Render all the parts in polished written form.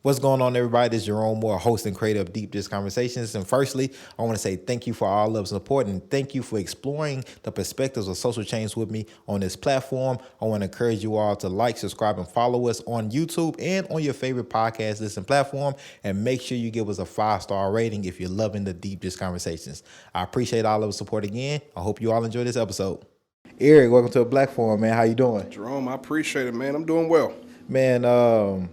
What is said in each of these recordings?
What's going on, everybody? This is Jerome Moore, host and creator of Deep Dish Conversations. And firstly, I want to say thank you for all love and support, and thank you for exploring the perspectives of social change with me on this platform. I want to encourage you all to like, subscribe, and follow us on YouTube and on your favorite podcast listen platform. And make sure you give us a 5-star rating if you're loving the Deep Dish Conversations. I appreciate all of the support again. I hope you all enjoy this episode. Eric, welcome to a Black Forum, man. How you doing? Jerome, I appreciate it, man. I'm doing well. Man,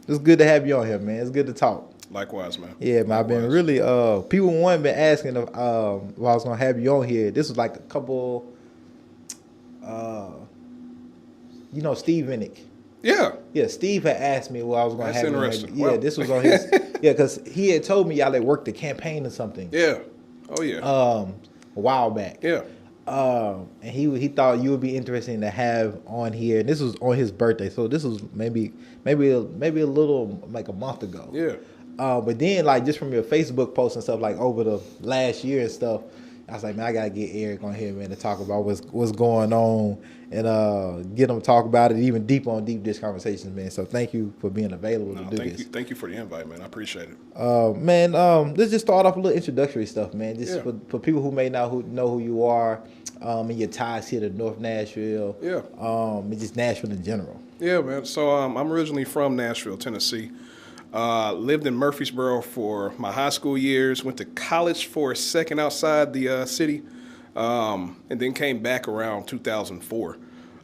it's good to have you on here, man. It's good to talk. Likewise, man. Yeah, man. I've been really people been asking if I was gonna have you on here. This was like a couple Steve Vinnick. Yeah. Yeah, Steve had asked me I was gonna have you on here. Yeah, Well. this was on his because he had told me y'all had worked the campaign or something. Yeah. Oh yeah. A while back. Yeah. And he thought you would be interesting to have on here. And this was on his birthday, so this was maybe a little like a month ago. Yeah. But then like just from your Facebook posts and stuff like over the last year and stuff, I was like, man, I gotta get Eric on here, man, to talk about what's going on and get him to talk about it even deeper on Deep Dish Conversations, man. So thank you for being available to do this. Thank you for the invite, man. I appreciate it. Man, let's just start off a little introductory stuff, man. Just for people who may not know who you are, and your ties here to North Nashville. Yeah. And just Nashville in general. Yeah, man. So I'm originally from Nashville, Tennessee. Lived in Murfreesboro for my high school years. Went to college for a second outside the city, and then came back around 2004.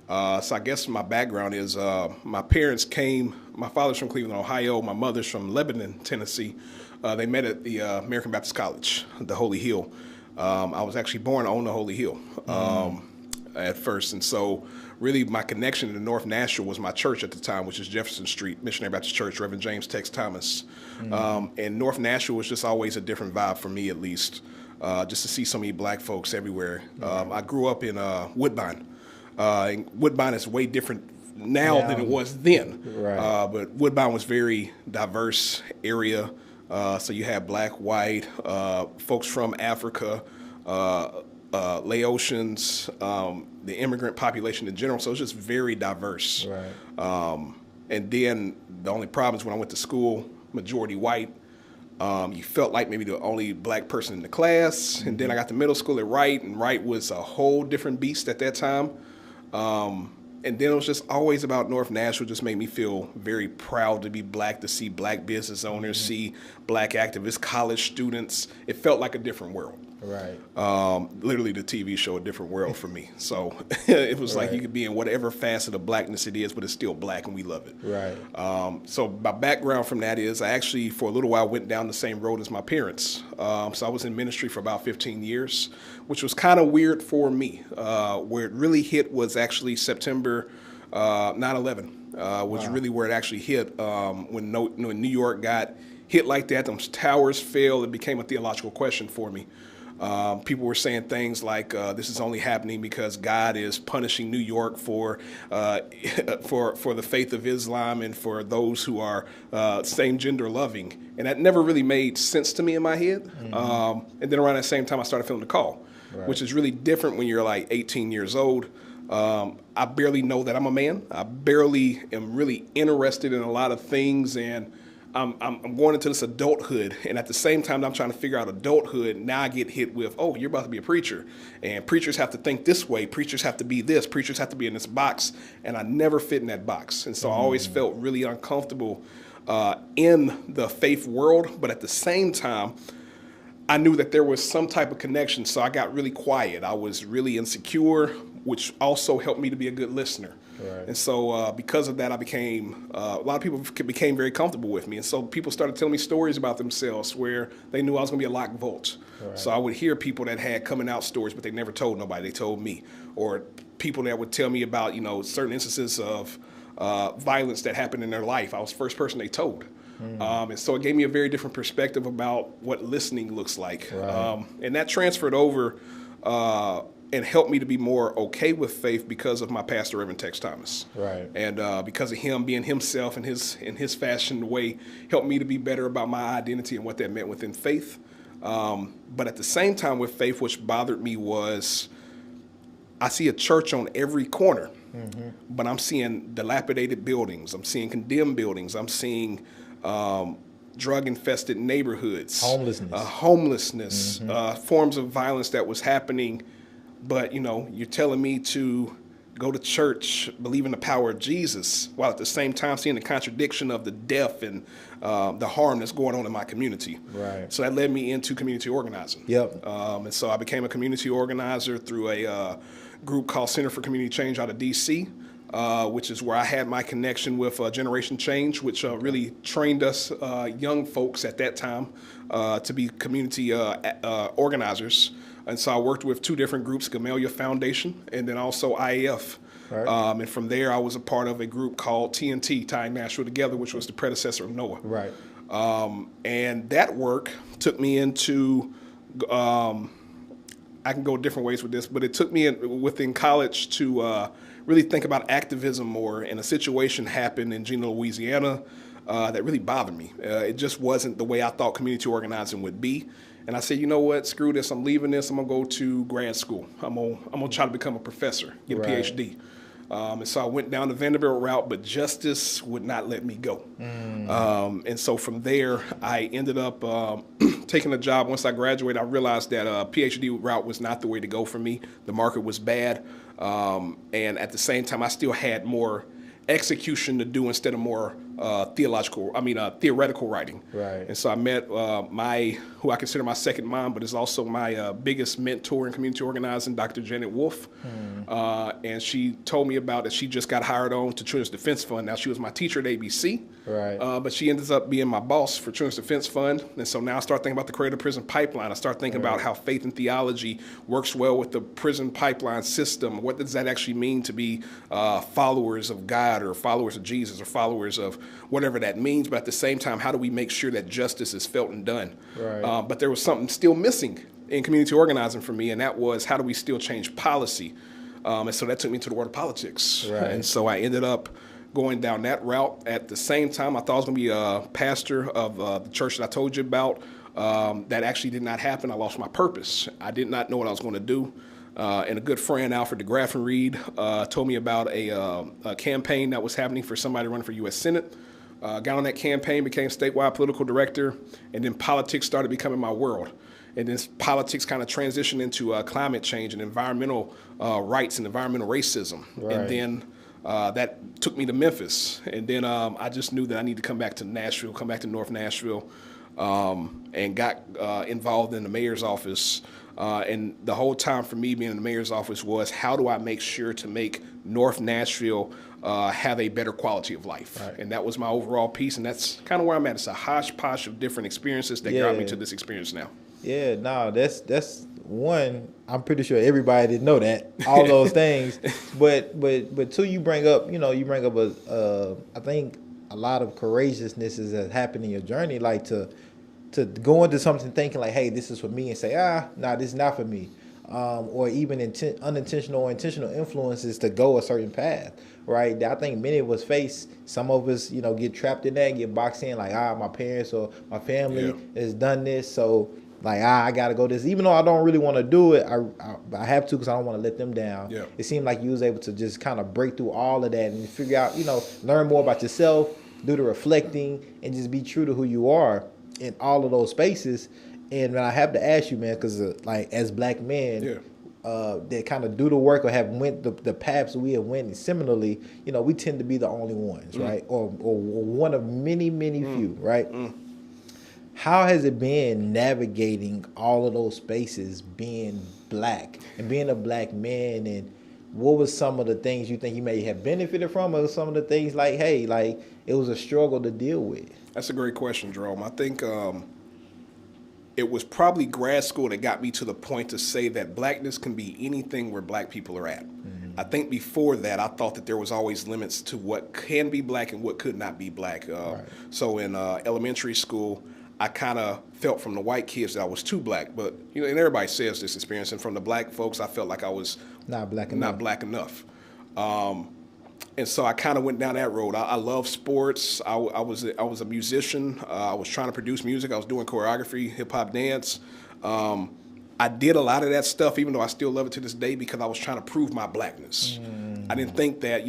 So I guess my background is my parents came. My father's from Cleveland, Ohio. My mother's from Lebanon, Tennessee. They met at the American Baptist College, the Holy Hill. I was actually born on the Holy Hill at first, and so really my connection to North Nashville was my church at the time, which is Jefferson Street Missionary Baptist Church, Reverend James Tex Thomas. And North Nashville was just always a different vibe for me, at least, just to see so many black folks everywhere. I grew up in Woodbine. And Woodbine is way different now than it was then. Right. But Woodbine was very diverse area. So you had black, white, folks from Africa, Laotians, the immigrant population in general. So it's just very diverse. Right. And then the only problem is when I went to school, majority white, you felt like maybe the only black person in the class. And then I got to middle school at Wright, and Wright was a whole different beast at that time. And then it was just always about North Nashville. Just made me feel very proud to be black, to see black business owners, see black activists, college students. It felt like a different world. Right. Literally the TV show, A Different World for me. So it was like you could be in whatever facet of blackness it is, but it's still black and we love it. Right. So my background from that is I actually, for a little while, went down the same road as my parents. So I was in ministry for about 15 years, which was kind of weird for me. Where it really hit was actually September 9/11 was really where it actually hit. When New York got hit like that, those towers fell, it became a theological question for me. People were saying things like, "This is only happening because God is punishing New York for the faith of Islam and for those who are same gender loving," and that never really made sense to me in my head. And then around that same time, I started feeling the call, which is really different when you're like 18 years old. I barely know that I'm a man. I barely am really interested in a lot of things, and I'm going into this adulthood, and at the same time I'm trying to figure out adulthood, now I get hit with, oh, you're about to be a preacher, and preachers have to think this way, preachers have to be this, preachers have to be in this box, and I never fit in that box. And so I always felt really uncomfortable in the faith world, but at the same time, I knew that there was some type of connection, so I got really quiet. I was really insecure, which also helped me to be a good listener. Right. And so because of that, I became, a lot of people became very comfortable with me. And so people started telling me stories about themselves where they knew I was going to be a locked vault. Right. So I would hear people that had coming out stories, but they never told nobody. They told me. Or people that would tell me about, certain instances of violence that happened in their life. I was the first person they told. And so it gave me a very different perspective about what listening looks like. Right. And that transferred over and helped me to be more okay with faith because of my pastor, Reverend Tex Thomas. Right. And because of him being himself in his fashioned way, helped me to be better about my identity and what that meant within faith. But at the same time with faith, which bothered me was I see a church on every corner, but I'm seeing dilapidated buildings. I'm seeing condemned buildings. I'm seeing drug-infested neighborhoods, homelessness, forms of violence that was happening. But, you're telling me to go to church, believe in the power of Jesus, while at the same time seeing the contradiction of the death and the harm that's going on in my community. Right. So that led me into community organizing. Yep. And so I became a community organizer through a group called Center for Community Change out of D.C., which is where I had my connection with Generation Change, which really trained us young folks at that time to be community organizers. And so I worked with two different groups, Gamelia Foundation and then also IAF. Right. And from there, I was a part of a group called TNT, Tying Nashville Together, which was the predecessor of NOAA. Right. And that work took me into, I can go different ways with this, but it took me within college to really think about activism more. And a situation happened in Gino, Louisiana that really bothered me. It just wasn't the way I thought community organizing would be. And I said, you know what, screw this, I'm leaving this, I'm gonna go to grad school. I'm gonna try to become a professor, get a PhD. And so I went down the Vanderbilt route, but justice would not let me go. And so from there, I ended up taking a job. Once I graduated, I realized that a PhD route was not the way to go for me. The market was bad. And at the same time, I still had more execution to do instead of more theoretical writing. Right. And so I met who I consider my second mom, but is also my biggest mentor in community organizing, Dr. Janet Wolf. And she told me about that she just got hired on to Children's Defense Fund. Now, she was my teacher at ABC. Right. But she ends up being my boss for Children's Defense Fund. And so now I start thinking about the Creative Prison Pipeline. I start thinking about how faith and theology works well with the prison pipeline system. What does that actually mean to be followers of God or followers of Jesus or followers of whatever that means? But at the same time, how do we make sure that justice is felt and done? Right. But there was something still missing in community organizing for me, and that was how do we still change policy? And so that took me to the world of politics. Right. And so I ended up going down that route. At the same time, I thought I was going to be a pastor of the church that I told you about. That actually did not happen. I lost my purpose. I did not know what I was going to do. And a good friend, Alfred DeGraff Reed, told me about a campaign that was happening for somebody running for U.S. Senate. Got on that campaign, became statewide political director, and then politics started becoming my world. And then politics kind of transitioned into climate change and environmental rights and environmental racism. Right. And then that took me to Memphis. And then I just knew that I needed to come back to Nashville, come back to North Nashville, and got involved in the mayor's office. And the whole time for me being in the mayor's office was, how do I make sure to make North Nashville have a better quality of life? Right. And that was my overall piece, and that's kind of where I'm at. It's a hodgepodge of different experiences that got me to this experience now. Yeah, no, that's one. I'm pretty sure everybody didn't know that, all those things. But two, you bring up I think a lot of courageousness has happened in your journey, like to go into something thinking like, hey, this is for me, and say, this is not for me. Or even unintentional or intentional influences to go a certain path, right? I think many of us face, some of us, get trapped in that, get boxed in like, my parents or my family has done this, so like, I got to go this. Even though I don't really want to do it, I have to because I don't want to let them down. Yeah. It seemed like you was able to just kind of break through all of that and figure out, learn more about yourself, do the reflecting, and just be true to who you are in all of those spaces. And I have to ask you, man, because like as black men that kind of do the work or have went the paths we have went similarly, we tend to be the only ones, right? Or one of many, many few, right? How has it been navigating all of those spaces, being black and being a black man? And what was some of the things you think you may have benefited from, or some of the things like, hey, like it was a struggle to deal with? That's a great question, Jerome. I think it was probably grad school that got me to the point to say that blackness can be anything where black people are at. I think before that, I thought that there was always limits to what can be black and what could not be black. So in elementary school, I kind of felt from the white kids that I was too black, but and everybody says this experience, and from the black folks, I felt like I was not black enough. And so I kind of went down that road. I love sports. I was a musician. I was trying to produce music. I was doing choreography, hip hop, dance. I did a lot of that stuff, even though I still love it to this day, because I was trying to prove my blackness. I didn't think that,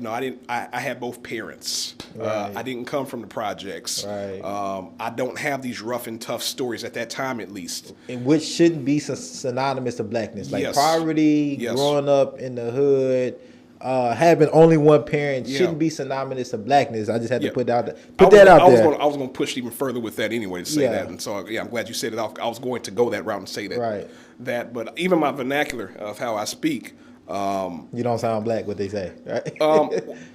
I had both parents. Right. I didn't come from the projects. Right. I don't have these rough and tough stories at that time, at least. And which shouldn't be synonymous to blackness. Like Yes. poverty, Yes. growing up in the hood, having only one parent Yeah. shouldn't be synonymous to blackness. I just had to Yeah. put that out there. I was going to push even further with that anyway to say Yeah. that. And so, I'm glad you said it. I was going to go that route and say that. Right. But even my vernacular of how I speak, You don't sound black, what they say, right?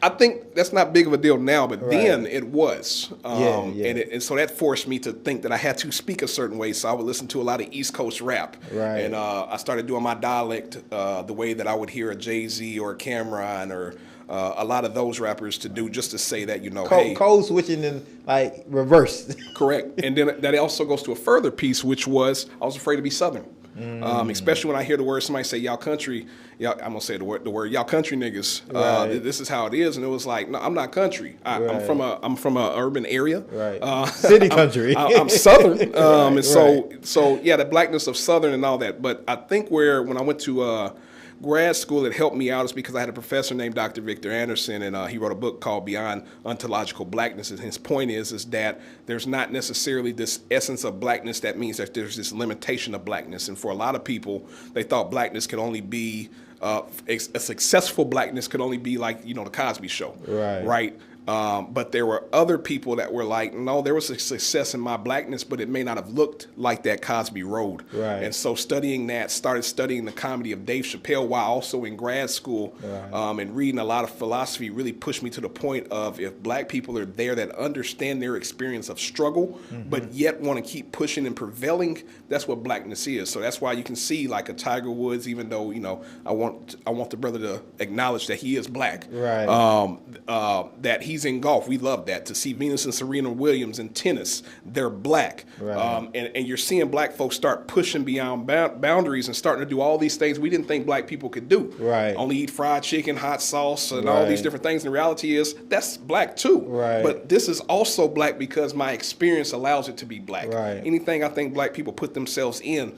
I think that's not big of a deal now, but Right. then it was. Yeah. And so that forced me to think that I had to speak a certain way. So I would listen to a lot of East Coast rap. Right. And I started doing my dialect the way that I would hear a Jay-Z or a Cameron or a lot of those rappers to do, just to say that, hey. Code switching in like reverse. Correct. And then that also goes to a further piece, which was I was afraid to be Southern. Especially when I hear the word, somebody say y'all country, I'm gonna say the word y'all country niggas. Right. This is how it is, and it was like, no, I'm not country. I'm Right. from a urban area. Right. City country. I'm Southern, and so right. the blackness of Southern and all that. But I think when I went to grad school, it helped me out is because I had a professor named Dr. Victor Anderson, and he wrote a book called Beyond Ontological Blackness. And his point is that there's not necessarily this essence of blackness that means that there's this limitation of blackness. And for a lot of people, they thought blackness could only be a successful blackness could only be like the Cosby Show, right? But there were other people that were like, no, there was a success in my blackness, but it may not have looked like that Cosby Road. Right. And so started studying the comedy of Dave Chappelle while also in grad school, and reading a lot of philosophy really pushed me to the point of if black people are there that understand their experience of struggle, but yet want to keep pushing and prevailing, that's what blackness is. So that's why you can see like a Tiger Woods, even though, I want the brother to acknowledge that he is black. Right. That he's in golf. We love that. To see Venus and Serena Williams in tennis, they're black. Right. And you're seeing black folks start pushing beyond boundaries and starting to do all these things we didn't think black people could do. Right. Only eat fried chicken, hot sauce, and all these different things. And the reality is that's black too. Right. But this is also black because my experience allows it to be black. Right. Anything I think black people put themselves in,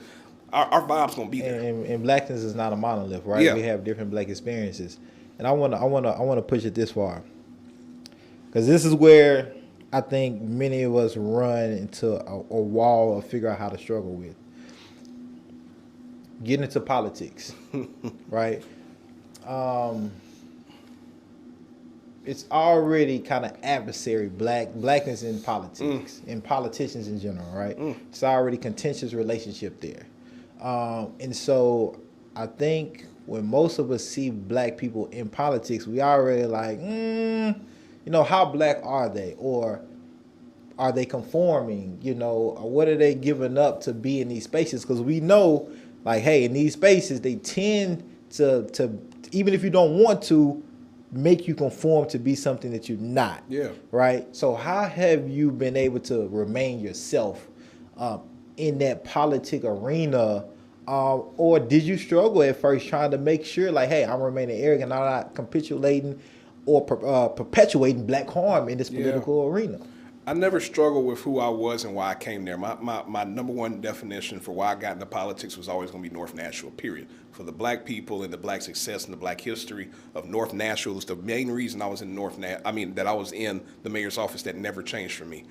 our vibe's gonna be there. And blackness is not a monolith, right? Yeah. We have different black experiences, and I wanna push it this far, because this is where I think many of us run into a wall or figure out how to struggle with. Get into politics, right? It's already kind of adversary blackness in politics and politicians in general, right? It's already contentious relationship there. And so I think when most of us see black people in politics, we already like, how black are they? Or are they conforming? Or what are they giving up to be in these spaces? Because we know, like, hey, in these spaces, they tend to even if you don't want to, make you conform to be something that you're not. Yeah. Right? So how have you been able to remain yourself in that politic arena? Or did you struggle at first trying to make sure, like, hey, I'm remaining arrogant, I'm not capitulating or perpetuating black harm in this political arena? I never struggled with who I was and why I came there. My number one definition for why I got into politics was always going to be North Nashville, period. For the black people and the black success and the black history of North Nashville was the main reason I was in that I was in the mayor's office. That never changed for me.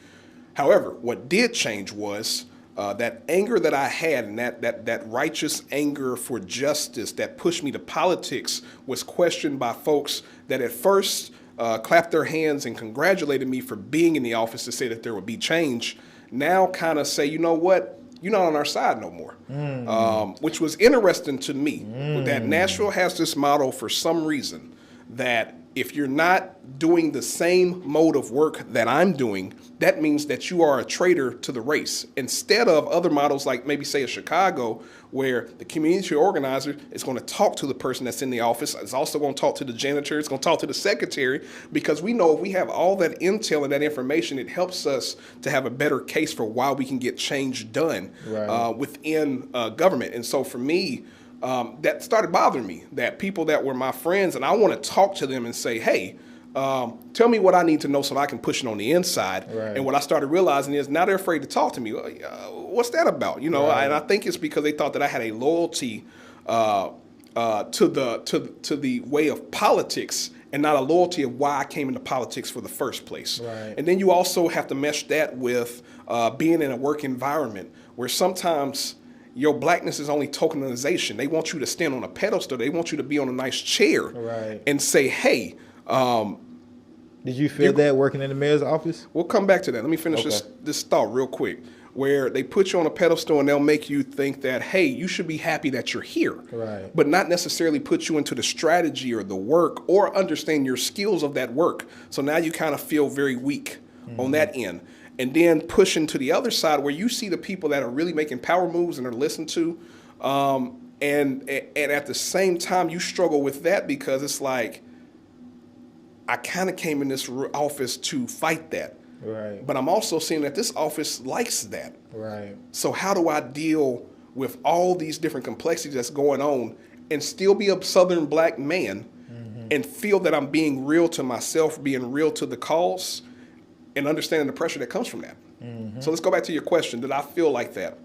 However, what did change was that anger that I had, and that righteous anger for justice that pushed me to politics was questioned by folks that at first clapped their hands and congratulated me for being in the office to say that there would be change. Now kind of say, you know what? You're not on our side no more, which was interesting to me. That Nashville has this model for some reason that if you're not doing the same mode of work that I'm doing, that means that you are a traitor to the race. Instead of other models like maybe say a Chicago, where the community organizer is going to talk to the person that's in the office, it's also going to talk to the janitor, it's going to talk to the secretary, because we know if we have all that intel and that information, it helps us to have a better case for why we can get change done within government. And so for me, that started bothering me, that people that were my friends, and I want to talk to them and say, hey, Tell me what I need to know so I can push it on the inside. Right. And what I started realizing is now they're afraid to talk to me. What's that about? You know, Right. and I think it's because they thought that I had a loyalty to the way of politics and not a loyalty of why I came into politics for the first place. Right. And then you also have to mesh that with being in a work environment where sometimes your blackness is only tokenization. They want you to stand on a pedestal. They want you to be on a nice chair Right. and say, hey, Did you feel that working in the mayor's office? we'll come back to that. Let me finish this thought real quick. Where they put you on a pedestal and they'll make you think that, hey, you should be happy that you're here. Right. But not necessarily put you into the strategy or the work or understand your skills of that work. So now you kind of feel very weak on that end. And then pushing to the other side where you see the people that are really making power moves and are listened to. And at the same time, you struggle with that because it's like, I kind of came in this office to fight that. Right. But I'm also seeing that this office likes that. Right. So how do I deal with all these different complexities that's going on and still be a Southern black man and feel that I'm being real to myself, being real to the cause, and understanding the pressure that comes from that? So let's go back to your question. Did I feel like that?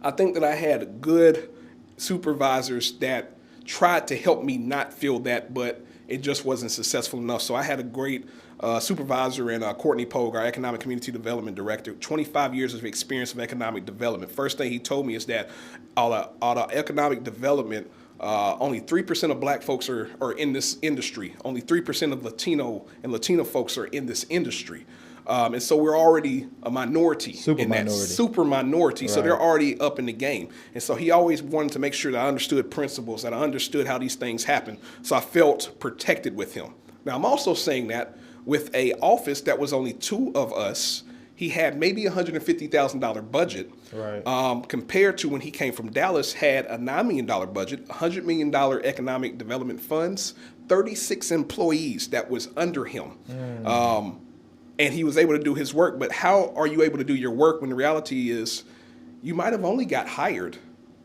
I think that I had good supervisors that tried to help me not feel that, but it just wasn't successful enough. So I had a great supervisor in Courtney Pogue, our Economic Community Development Director, 25 years of experience of economic development. First thing he told me is that all the economic development, only 3% of black folks are in this industry. Only 3% of Latino folks are in this industry. And so we're already a minority. Super minority. So they're already up in the game. And so he always wanted to make sure that I understood principles, that I understood how these things happen. So I felt protected with him. Now, I'm also saying that with a office that was only two of us, he had maybe $150,000 budget. Right. Compared to when he came from Dallas, had a $9 million budget, $100 million economic development funds, 36 employees that was under him. And he was able to do his work. But how are you able to do your work when the reality is you might have only got hired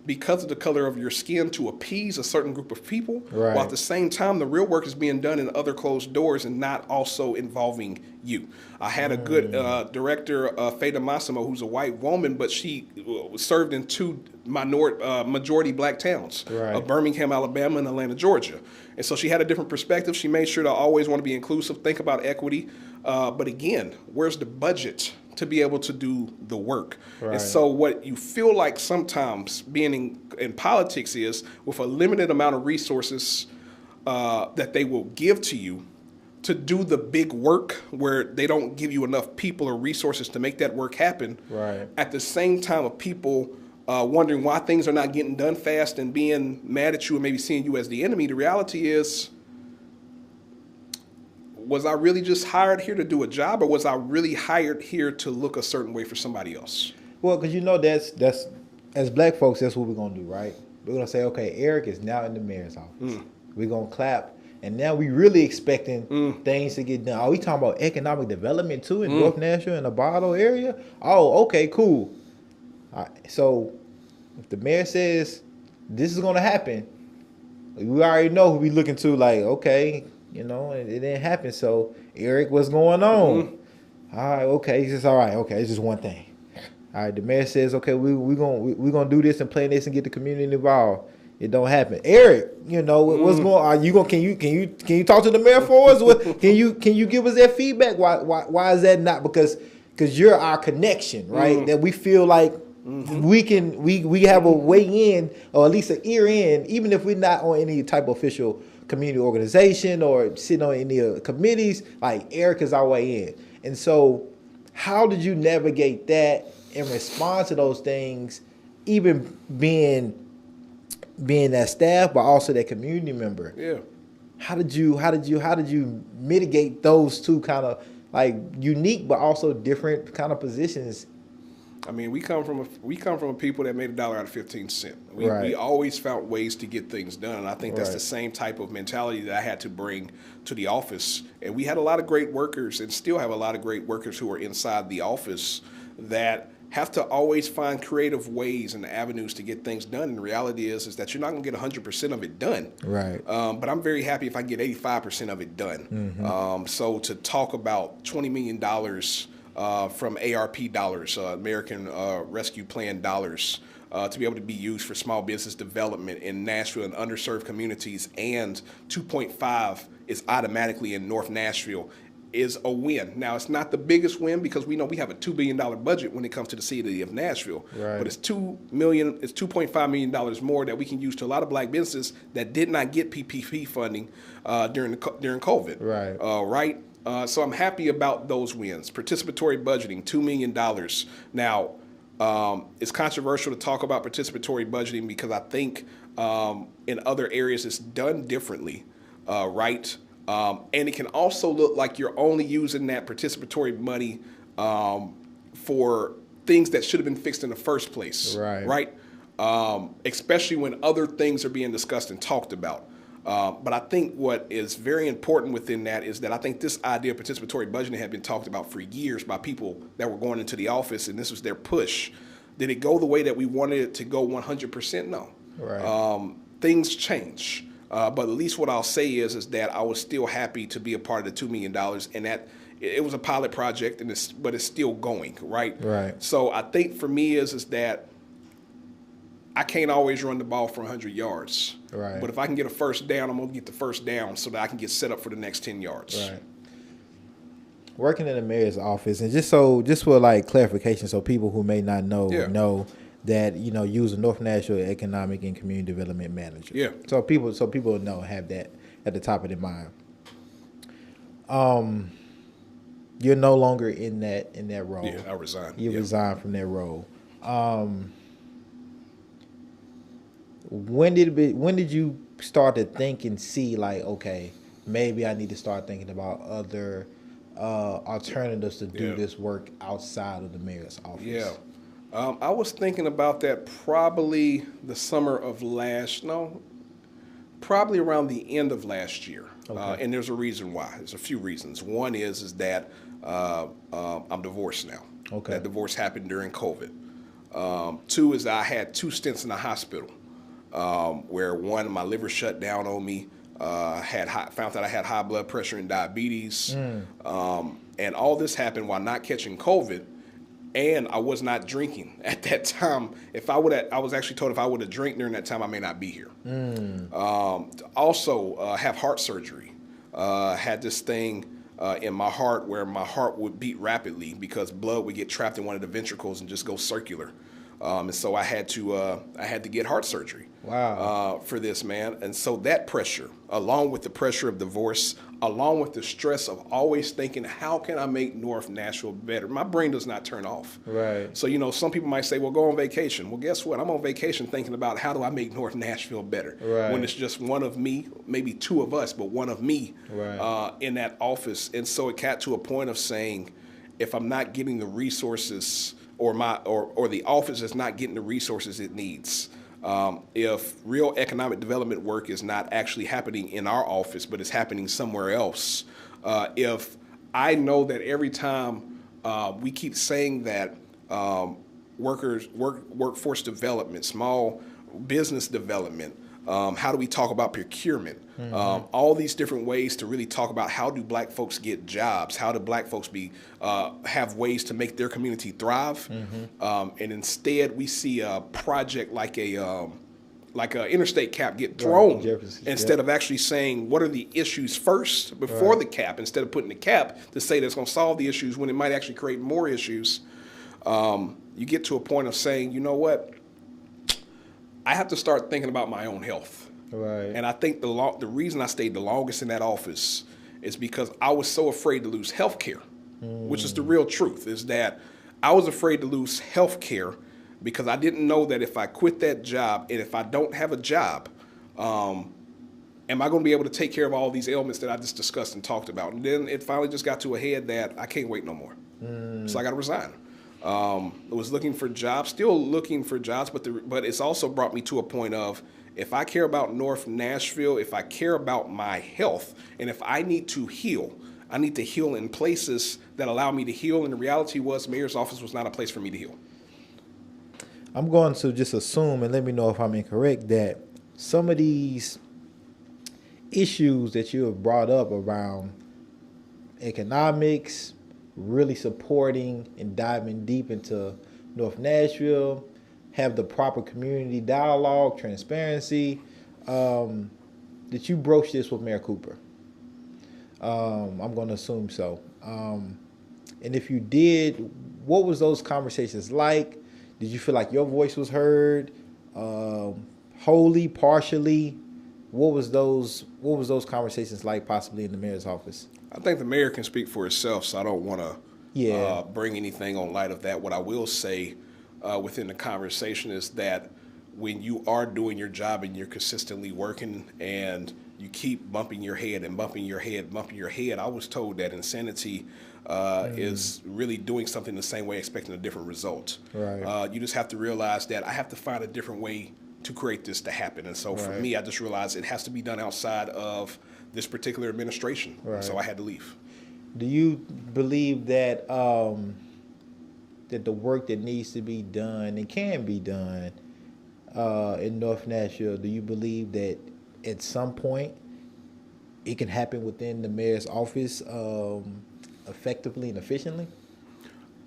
because of the color of your skin to appease a certain group of people, Right. while at the same time the real work is being done in other closed doors and not also involving you. I had a good director, Fada Massimo, who's a white woman, but she served in two majority black towns, Right. Birmingham, Alabama, and Atlanta, Georgia. And so she had a different perspective. She made sure to always want to be inclusive, think about equity. But again, where's the budget to be able to do the work? Right. And so what you feel like sometimes being in politics is with a limited amount of resources that they will give to you to do the big work where they don't give you enough people or resources to make that work happen. Right. At the same time of people wondering why things are not getting done fast and being mad at you and maybe seeing you as the enemy, the reality is, was I really just hired here to do a job, or was I really hired here to look a certain way for somebody else? Well, because you know that's as black folks, that's what we're gonna do, right? We're gonna say, okay, Eric is now in the mayor's office. We're gonna clap, and now we really expecting things to get done. Are we talking about economic development too in North Nashville and the Bottle area? Oh, okay, cool. All right, so if the mayor says this is gonna happen, we already know who we looking to. Like, okay. You know, it didn't happen. So, Eric, what's going on? All right, okay. He says, all right, okay. It's just one thing. All right, the mayor says, okay, we're gonna do this and plan this and get the community involved. It don't happen. Eric, you know what's going on? Are you going? Can you talk to the mayor for us? What, can you give us that feedback? Why is that not? Because you're our connection, right? That we feel like we have a way in, or at least an ear in, even if we're not on any type of official community organization or sitting on any committees. Like, Eric is our way in. And so how did you navigate that and respond to those things, even being that staff but also that community member? Yeah. How did you mitigate those two kind of like unique but also different kind of positions? I mean, we come from a people that made $1 out of 15 cents. We Right. always found ways to get things done, and I think that's Right. the same type of mentality that I had to bring to the office. And we had a lot of great workers, and still have a lot of great workers who are inside the office that have to always find creative ways and avenues to get things done. And the reality is that you're not going to get 100% of it done. Right. But I'm very happy if I get 85% of it done. So to talk about $20 million from ARP dollars, American Rescue Plan dollars, to be able to be used for small business development in Nashville and underserved communities, and 2.5 is automatically in North Nashville, is a win. Now, it's not the biggest win because we know we have a $2 billion budget when it comes to the city of Nashville. Right. But it's $2.5 million more that we can use to a lot of black businesses that did not get PPP funding during COVID. Right. So I'm happy about those wins. Participatory budgeting, $2 million. Now, it's controversial to talk about participatory budgeting because I think in other areas it's done differently, right? And it can also look like you're only using that participatory money for things that should have been fixed in the first place, right? Especially when other things are being discussed and talked about. But I think what is very important within that is that I think this idea of participatory budgeting had been talked about for years by people that were going into the office, and this was their push. Did it go the way that we wanted it to go 100%? No. Right. Things change. But at least what I'll say is that I was still happy to be a part of the $2 million, and that it was a pilot project, but it's still going, right? Right. So I think for me is that I can't always run the ball for 100 yards. Right. But if I can get a first down, I'm going to get the first down so that I can get set up for the next 10 yards. Right. Working in the mayor's office, and just for like clarification, so people who may not know that you was a North Nashville Economic and Community Development Manager. Yeah. So people know, have that at the top of their mind. You're no longer in that role. Yeah, I resigned. You resigned from that role. When did you start to think and see like, okay, maybe I need to start thinking about other alternatives to do this work outside of the mayor's office? Yeah. I was thinking about that probably the summer of probably around the end of last year. Okay. And there's a reason why. There's a few reasons. One is that I'm divorced now. Okay. That divorce happened during COVID. Two is I had 2 stints in the hospital, where one, my liver shut down on me. Found out I had high blood pressure and diabetes. And all this happened while not catching COVID. And I was not drinking at that time. I was actually told if I would have drank during that time, I may not be here. Also, have heart surgery. Had this thing in my heart where my heart would beat rapidly because blood would get trapped in one of the ventricles and just go circular. And so I had to get heart surgery. Wow. For this, man. And so that pressure, along with the pressure of divorce, along with the stress of always thinking, how can I make North Nashville better? My brain does not turn off. Right. So, some people might say, well, go on vacation. Well, guess what? I'm on vacation thinking about how do I make North Nashville better? Right. When it's just one of me, maybe 2 of us, but one of me right. In that office. And so it got to a point of saying, if I'm not getting the resources or the office is not getting the resources it needs, if real economic development work is not actually happening in our office, but it's happening somewhere else, if I know that every time we keep saying that workforce development, small business development, how do we talk about procurement? All these different ways to really talk about how do black folks get jobs? How do black folks have ways to make their community thrive? And instead, we see a project like a interstate cap get thrown Jefferson, instead of actually saying what are the issues first before the cap. Instead of putting the cap to say that's going to solve the issues when it might actually create more issues, you get to a point of saying, you know what? I have to start thinking about my own health. Right. And I think the reason I stayed the longest in that office is because I was so afraid to lose health care, which is the real truth, is that I was afraid to lose health care because I didn't know that if I quit that job and if I don't have a job, am I going to be able to take care of all these ailments that I just discussed and talked about? And then it finally just got to a head that I can't wait no more. So I got to resign. I was looking for jobs, still looking for jobs, but it's also brought me to a point of, if I care about North Nashville, if I care about my health, and if I need to heal, I need to heal in places that allow me to heal. And the reality was, mayor's office was not a place for me to heal. I'm going to just assume, and let me know if I'm incorrect, that some of these issues that you have brought up around economics, really supporting and diving deep into North Nashville, have the proper community dialogue, transparency, that you broached this with Mayor Cooper. I'm going to assume so. And if you did, what was those conversations like? Did you feel like your voice was heard, wholly, partially? What was those conversations like, possibly in the mayor's office? I think the mayor can speak for himself, so I don't want to bring anything on light of that. What I will say within the conversation is that when you are doing your job and you're consistently working and you keep bumping your head and bumping your head, I was told that insanity is really doing something the same way, expecting a different result. Right. You just have to realize that I have to find a different way to create this to happen. And so for me, I just realized it has to be done outside of this particular administration. Right. So I had to leave. Do you believe that that the work that needs to be done and can be done in North Nashville, do you believe that at some point it can happen within the mayor's office effectively and efficiently?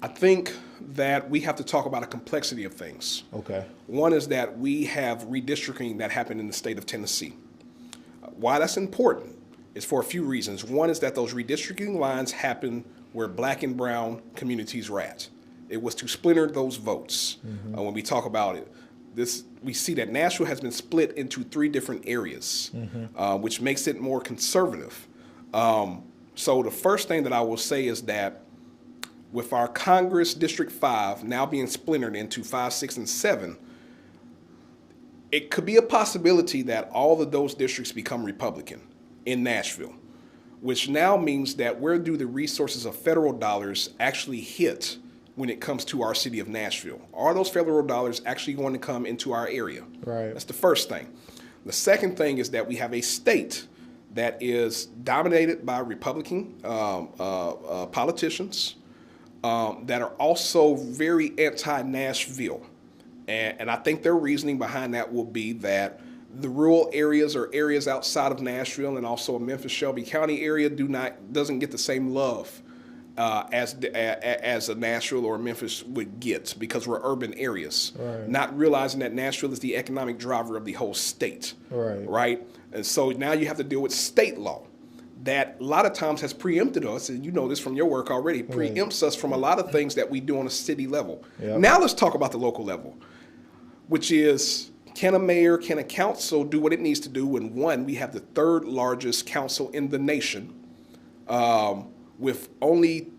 I think that we have to talk about a complexity of things. Okay. One is that we have redistricting that happened in the state of Tennessee. Why that's important is for a few reasons. One is that those redistricting lines happen where black and brown communities were at. It was to splinter those votes. When we talk about it, we see that Nashville has been split into 3 different areas, which makes it more conservative. So the first thing that I will say is that with our Congress District 5 now being splintered into 5, 6, and 7, it could be a possibility that all of those districts become Republican in Nashville, which now means that where do the resources of federal dollars actually hit when it comes to our city of Nashville? Are those federal dollars actually going to come into our area? Right. That's the first thing. The second thing is that we have a state that is dominated by Republican politicians that are also very anti-Nashville. And I think their reasoning behind that will be that the rural areas or areas outside of Nashville and also a Memphis Shelby County area doesn't get the same love as a Nashville or Memphis would get because we're urban areas. Right. Not realizing that Nashville is the economic driver of the whole state. Right? And so now you have to deal with state law that a lot of times has preempted us, and you know this from your work already, preempts us from a lot of things that we do on a city level. Yep. Now let's talk about the local level, which is, can a mayor, can a council do what it needs to do when, one, we have the 3rd largest council in the nation with only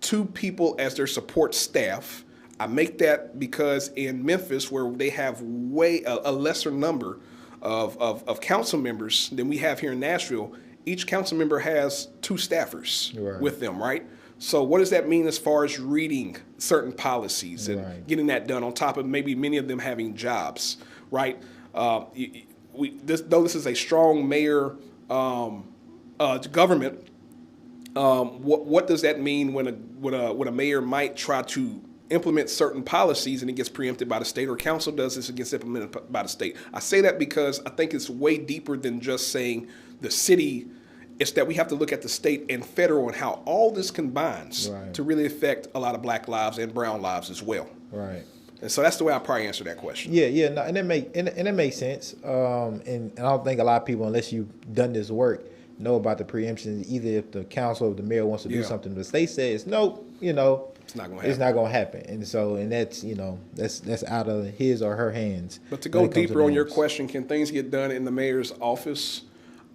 2 people as their support staff. I make that because in Memphis, where they have a lesser number of council members than we have here in Nashville, each council member has 2 staffers with them, right? So what does that mean as far as reading certain policies and getting that done on top of maybe many of them having jobs, right? Though this is a strong mayor government, what does that mean when a mayor might try to implement certain policies and it gets preempted by the state, or council does this and gets implemented by the state? I say that because I think it's way deeper than just saying the city. It's that we have to look at the state and federal and how all this combines to really affect a lot of black lives and brown lives as well. Right. And so that's the way I probably answer that question. Yeah, no, and it makes sense. And I don't think a lot of people, unless you've done this work, know about the preemption. Either if the council or the mayor wants to do something, the state says nope, it's not going to happen. And so, and that's that's out of his or her hands. But to go deeper on your question, can things get done in the mayor's office?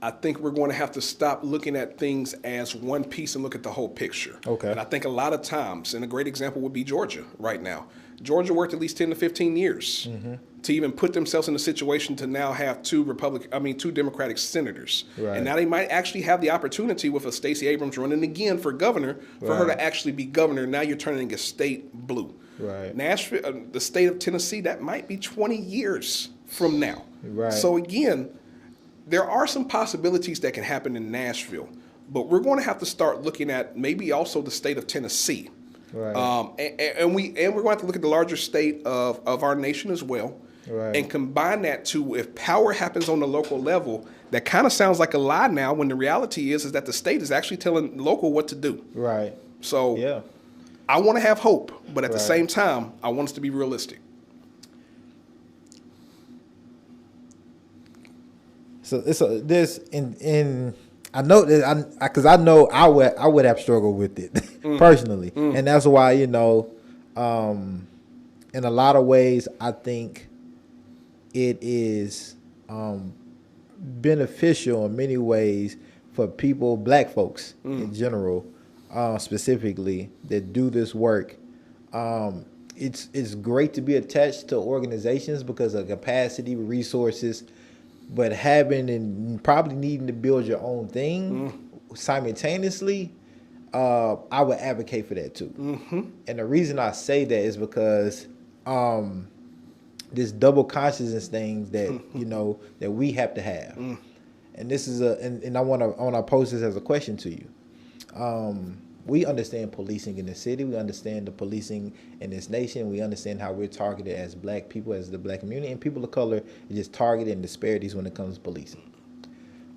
I think we're going to have to stop looking at things as one piece and look at the whole picture. Okay. And I think a lot of times, and a great example would be Georgia right now. Georgia worked at least 10 to 15 years to even put themselves in a situation to now have 2 Democratic senators. Right. And now they might actually have the opportunity with a Stacey Abrams running again for governor, for her to actually be governor. Now you're turning a state blue. Right. Nashville, the state of Tennessee, that might be 20 years from now. Right. So again, there are some possibilities that can happen in Nashville, but we're going to have to start looking at maybe also the state of Tennessee. Right. And we're going to have to look at the larger state of our nation as well. Right. And combine that to, if power happens on the local level, that kind of sounds like a lie now, when the reality is that the state is actually telling local what to do. Right. So yeah, I want to have hope, but at the Right. same time, I want us to be realistic. So there's in I know that because I know I would have struggled with it personally, and that's why in a lot of ways I think it is beneficial in many ways for people, black folks in general, specifically, that do this work. It's great to be attached to organizations because of capacity, resources, but having and probably needing to build your own thing simultaneously, I would advocate for that too. And the reason I say that is because this double consciousness thing that that we have to have, and this is and I want to pose this as a question to you. We understand policing in the city. We understand the policing in this nation. We understand how we're targeted as black people, as the black community, and people of color are just targeted in disparities when it comes to policing.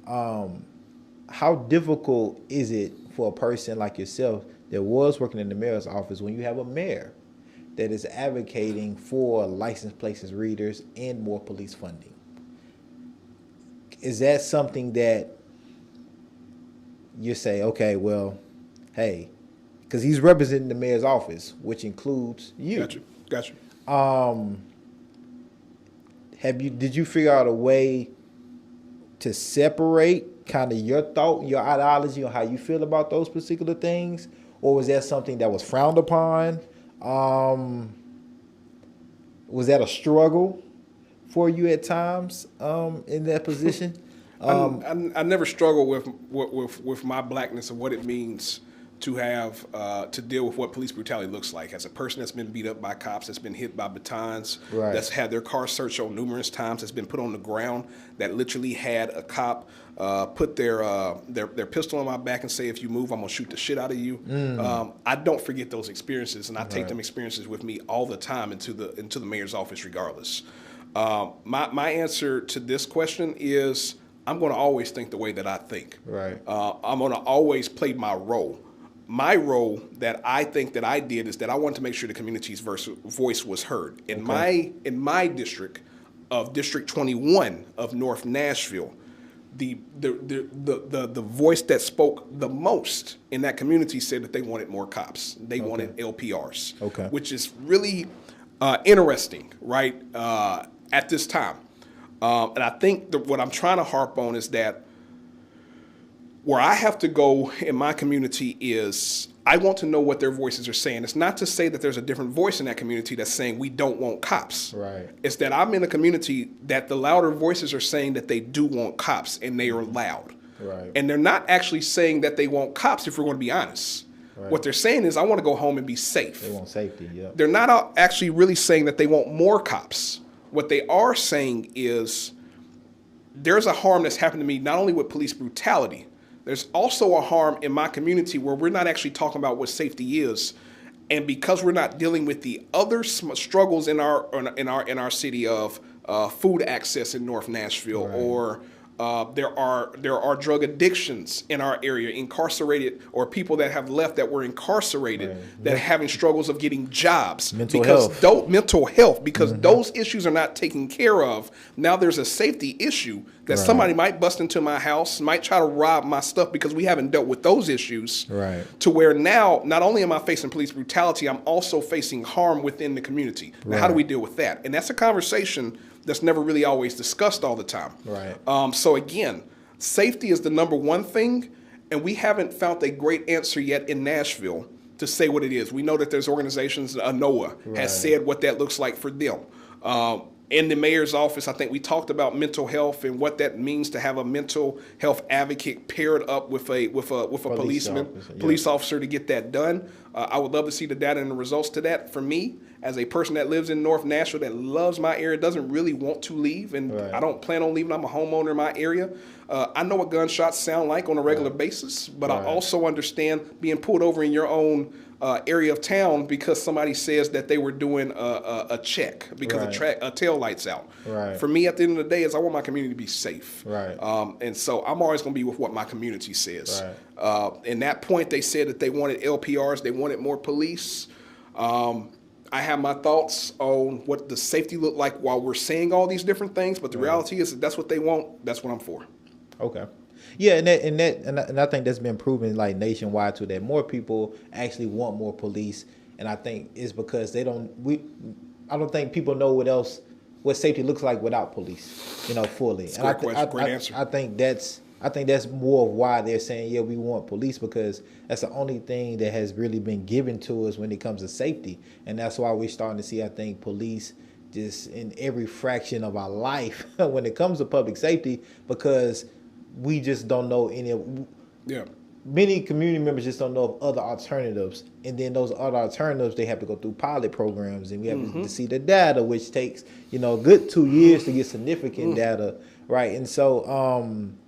How difficult is it for a person like yourself that was working in the mayor's office when you have a mayor that is advocating for license plates readers and more police funding? Is that something that you say, okay, well, hey, because he's representing the mayor's office, which includes you. Got you. Did you figure out a way to separate kind of your thought, your ideology on how you feel about those particular things? Or was that something that was frowned upon? Was that a struggle for you at times in that position? I never struggle with my blackness and what it means to have to deal with what police brutality looks like. As a person that's been beat up by cops, that's been hit by batons, Right. that's had their car searched on numerous times, that's been put on the ground, that literally had a cop put their pistol on my back and say, if you move, I'm gonna shoot the shit out of you. I don't forget those experiences, and I take them experiences with me all the time into the mayor's office, regardless. My answer to this question is, I'm going to always think the way that I think. Right. I'm going to always play my role. My role that I think that I did is that I wanted to make sure the community's voice was heard. In my district of District 21 of North Nashville, the voice that spoke the most in that community said that they wanted more cops. They wanted LPRs, which is really interesting, right, at this time. And I think that what I'm trying to harp on is that where I have to go in my community is I want to know what their voices are saying. It's not to say that there's a different voice in that community that's saying we don't want cops. Right. It's that I'm in a community that the louder voices are saying that they do want cops, and they are loud. Right. And they're not actually saying that they want cops, if we're going to be honest. Right. What they're saying is, I want to go home and be safe. They want safety, yeah. They're not actually really saying that they want more cops. What they are saying is there's a harm that's happened to me, not only with police brutality, there's also a harm in my community where we're not actually talking about what safety is. And because we're not dealing with the other struggles in our city of food access in North Nashville, Right. or there are drug addictions in our area, incarcerated, or people that have left that were incarcerated, Right. that are having struggles of getting jobs. Mental because health. mental health, because those issues are not taken care of. Now there's a safety issue that Right. somebody might bust into my house, might try to rob my stuff, because we haven't dealt with those issues. Right. To where now, not only am I facing police brutality, I'm also facing harm within the community. Now, how do Right. we deal with that? And that's a conversation that's never really always discussed all the time. Right. So again, safety is the number one thing, and we haven't found a great answer yet in Nashville to say what it is. We know that there's organizations, NOAA Right. has said what that looks like for them. in the mayor's office, I think we talked about mental health and what that means to have a mental health advocate paired up with a policeman, police officer to get that done. I would love to see the data and the results to that. For me, as a person that lives in North Nashville, that loves my area, doesn't really want to leave, and I don't plan on leaving. I'm a homeowner in my area. I know what gunshots sound like on a regular basis, but I also understand being pulled over in your own area of town because somebody says that they were doing a check because a tail light's out. For me, at the end of the day, is I want my community to be safe. And so I'm always going to be with what my community says. In that point, they said that they wanted LPRs, they wanted more police. I have my thoughts on what the safety look like while we're saying all these different things, but the reality is that that's what they want. That's what I'm for. Okay. Yeah, and I think that's been proven like nationwide too, that more people actually want more police, and I think it's because I don't think people know what safety looks like without police, fully. That's a great answer. I think that's more of why they're saying, yeah, we want police, because that's the only thing that has really been given to us when it comes to safety, and that's why we're starting to see, I think, police just in every fraction of our life when it comes to public safety, because we just don't know many community members just don't know of other alternatives, and then those other alternatives, they have to go through pilot programs, and we have to see the data, which takes a good 2 years to get significant data, right? And so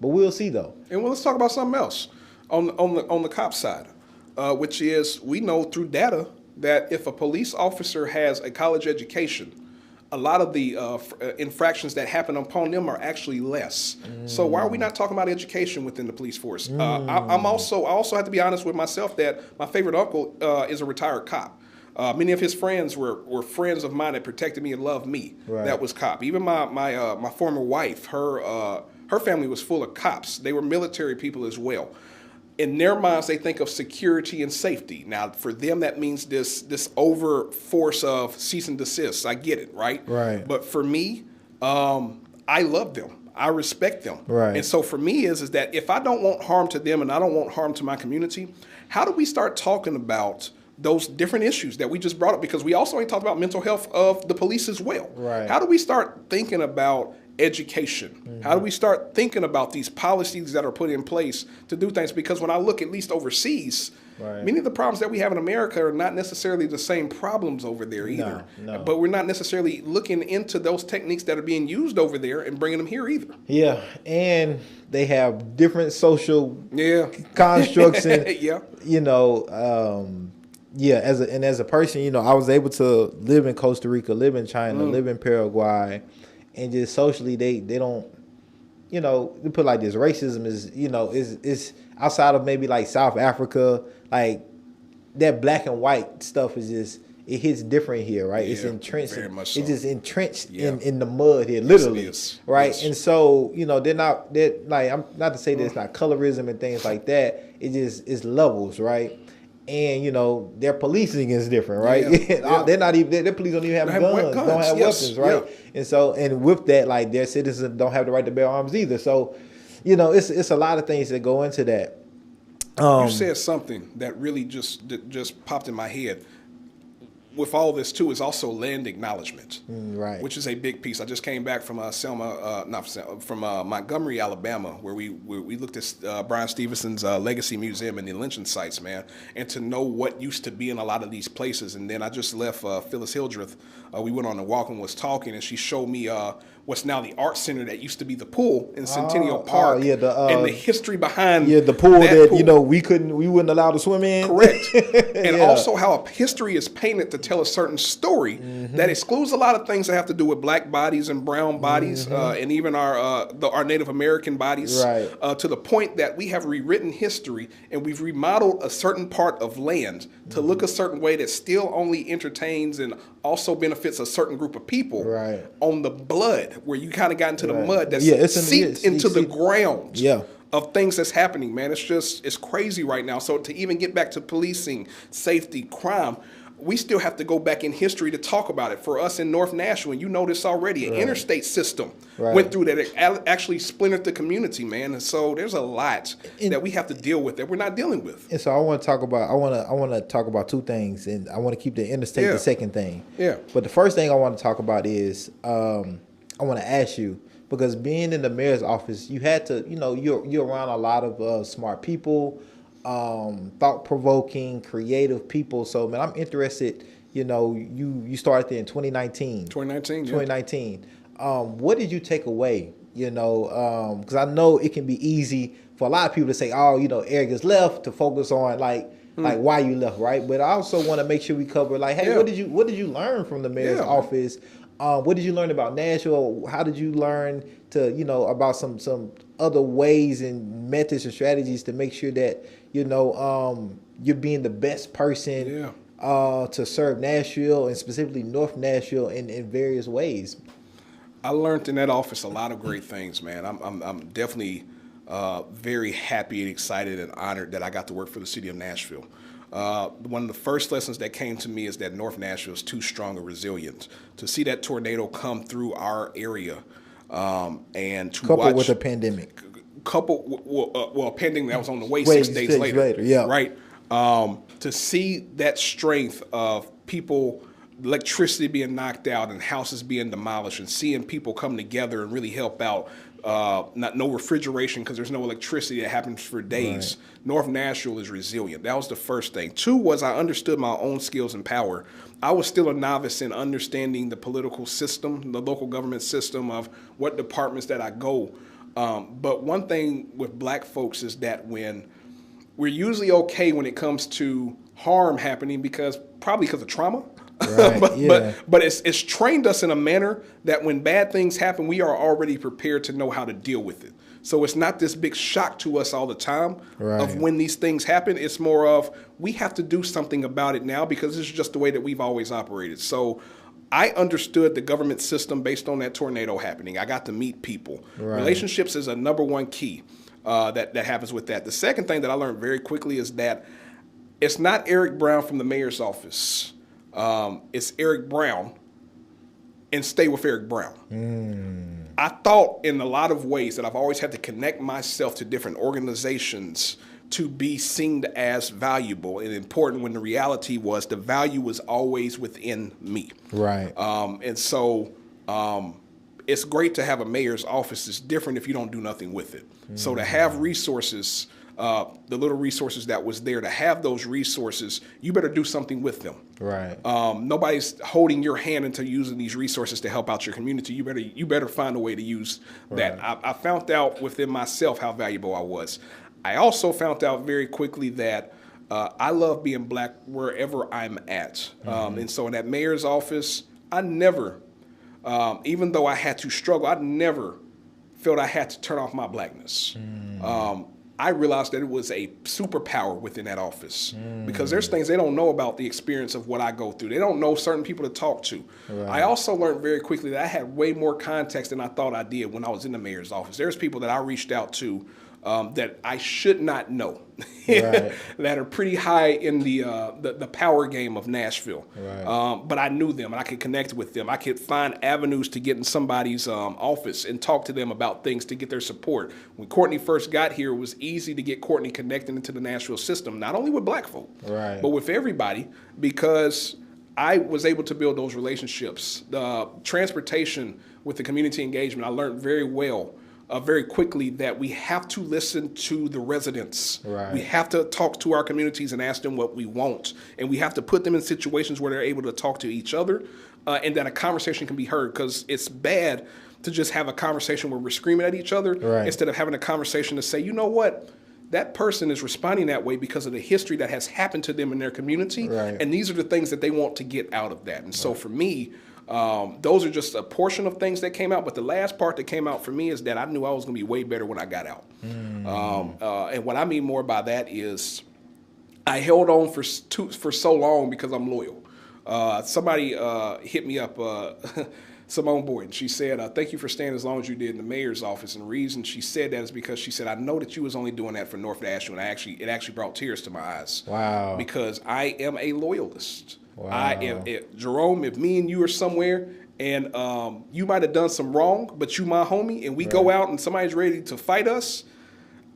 but we'll see though. And let's talk about something else on the cop side, which is, we know through data that if a police officer has a college education, a lot of the infractions that happen upon them are actually less. So why are we not talking about education within the police force? I also have to be honest with myself that my favorite uncle is a retired cop. Many of his friends were friends of mine that protected me and loved me. That was cop. Even my former wife, her family was full of cops. They were military people as well. In their minds, they think of security and safety. Now, for them, that means this over force of cease and desist. I get it, right? But for me, I love them. I respect them. And so for me is that if I don't want harm to them and I don't want harm to my community, how do we start talking about those different issues that we just brought up? Because we also ain't talked about mental health of the police as well. How do we start thinking about education? How do we start thinking about these policies that are put in place to do things? Because when I look at least overseas, many of the problems that we have in America are not necessarily the same problems over there either. But we're not necessarily looking into those techniques that are being used over there and bringing them here either. Yeah, and they have different social constructs and as a person, I was able to live in Costa Rica, live in China, live in Paraguay. And just socially, they don't, they put like this, racism is outside of maybe like South Africa, like that black and white stuff is just, it hits different here, right? It's entrenched. Very much so. It's just entrenched in the mud here, literally, yes, right? Yes. And so, they're like, I'm not to say that it's not colorism and things like that. It just, it's levels, right? And their policing is different, right? They're not even, their police don't even have guns, don't have weapons, right? And so, and with that, like, their citizens don't have the right to bear arms either. So, it's a lot of things that go into that. You said something that really just popped in my head. With all this too is also land acknowledgement, which is a big piece. I just came back from Montgomery, Alabama, where we looked at Brian Stevenson's Legacy Museum and the lynching sites, man, and to know what used to be in a lot of these places. And then I just left Phyllis Hildreth. We went on a walk and was talking, and she showed me what's now the art center that used to be the pool in Centennial Park, and the history behind the pool that pool. We wouldn't allow to swim in. Correct. And also how a history is painted to tell a certain story that excludes a lot of things that have to do with black bodies and brown bodies, and even our Native American bodies, to the point that we have rewritten history and we've remodeled a certain part of land to look a certain way that still only entertains and also benefits a certain group of people on the blood, where you kind of got into the mud that's seeped into the ground of things that's happening, man. It's crazy right now. So to even get back to policing, safety, crime, we still have to go back in history to talk about it. For us in North Nashville, and you know this already, an interstate system went through that. It actually splintered the community, man. And so there's a lot that we have to deal with that we're not dealing with. And so I want to talk about, I want to talk about two things, and I want to keep the interstate the second thing. Yeah. But the first thing I want to talk about is I want to ask you, because being in the mayor's office, you had to, you know, you're around a lot of smart people, thought-provoking, creative people. So, man, I'm interested. You know, you started there in 2019. 2019, yeah. 2019. What did you take away? You know, because I know it can be easy for a lot of people to say, oh, you know, Eric is left, to focus on like why you left, right? But I also want to make sure we cover like, hey, what did you learn from the mayor's office? What did you learn about Nashville? How did you learn to, you know, about some other ways and methods and strategies to make sure that, you know, you're being the best person to serve Nashville and specifically North Nashville in various ways? I learned in that office a lot of great things, man. I'm definitely very happy and excited and honored that I got to work for the city of Nashville. One of the first lessons that came to me is that North Nashville is too strong and resilient. To see that tornado come through our area and to coupled watch with a pandemic. A pandemic that was on the way 6 days later. Right. To see that strength of people, electricity being knocked out and houses being demolished, and seeing people come together and really help out. No refrigeration because there's no electricity that happens for days. Right. North Nashville is resilient. That was the first thing. Two was I understood my own skills and power. I was still a novice in understanding the political system, the local government system of what departments that I go. But one thing with black folks is that when we're usually okay when it comes to harm happening probably because of trauma. Right, but it's trained us in a manner that when bad things happen, we are already prepared to know how to deal with it. So it's not this big shock to us all the time of when these things happen. It's more of we have to do something about it now because this is just the way that we've always operated. So I understood the government system based on that tornado happening. I got to meet people. Right. Relationships is a number one key that happens with that. The second thing that I learned very quickly is that it's not Eric Brown from the mayor's office. It's Eric Brown, and stay with Eric Brown. I thought in a lot of ways that I've always had to connect myself to different organizations to be seen as valuable and important, when the reality was the value was always within me. Right. And so it's great to have a mayor's office. It's different if you don't do nothing with it. So to have resources, the little resources that was there, to have those resources, you better do something with them. Right. Nobody's holding your hand into using these resources to help out your community. You better find a way to use that. I found out within myself how valuable I was. I also found out very quickly that I love being black wherever I'm at. And so in that mayor's office, I never, even though I had to struggle, I never felt I had to turn off my blackness. I realized that it was a superpower within that office because there's things they don't know about the experience of what I go through. They don't know certain people to talk to. Right. I also learned very quickly that I had way more context than I thought I did when I was in the mayor's office. There's people that I reached out to that I should not know, right. that are pretty high in the power game of Nashville. Right. But I knew them and I could connect with them. I could find avenues to get in somebody's office and talk to them about things to get their support. When Courtney first got here, it was easy to get Courtney connected into the Nashville system, not only with black folk, right. but with everybody, because I was able to build those relationships. The transportation with the community engagement, I learned very quickly that we have to listen to the residents. Right. We have to talk to our communities and ask them what we want. And we have to put them in situations where they're able to talk to each other and that a conversation can be heard. Because it's bad to just have a conversation where we're screaming at each other instead of having a conversation to say, you know what? That person is responding that way because of the history that has happened to them in their community. Right. And these are the things that they want to get out of that. And so for me, those are just a portion of things that came out. But the last part that came out for me is that I knew I was going to be way better when I got out. And what I mean more by that is I held on for so long because I'm loyal. Somebody hit me up, Simone Boyd. She said, thank you for staying as long as you did in the mayor's office. And the reason she said that is because she said, I know that you was only doing that for North Nashville. And it actually brought tears to my eyes. Wow. Because I am a loyalist. Wow. Jerome, if me and you are somewhere and you might have done some wrong, but you my homie, and we go out and somebody's ready to fight us,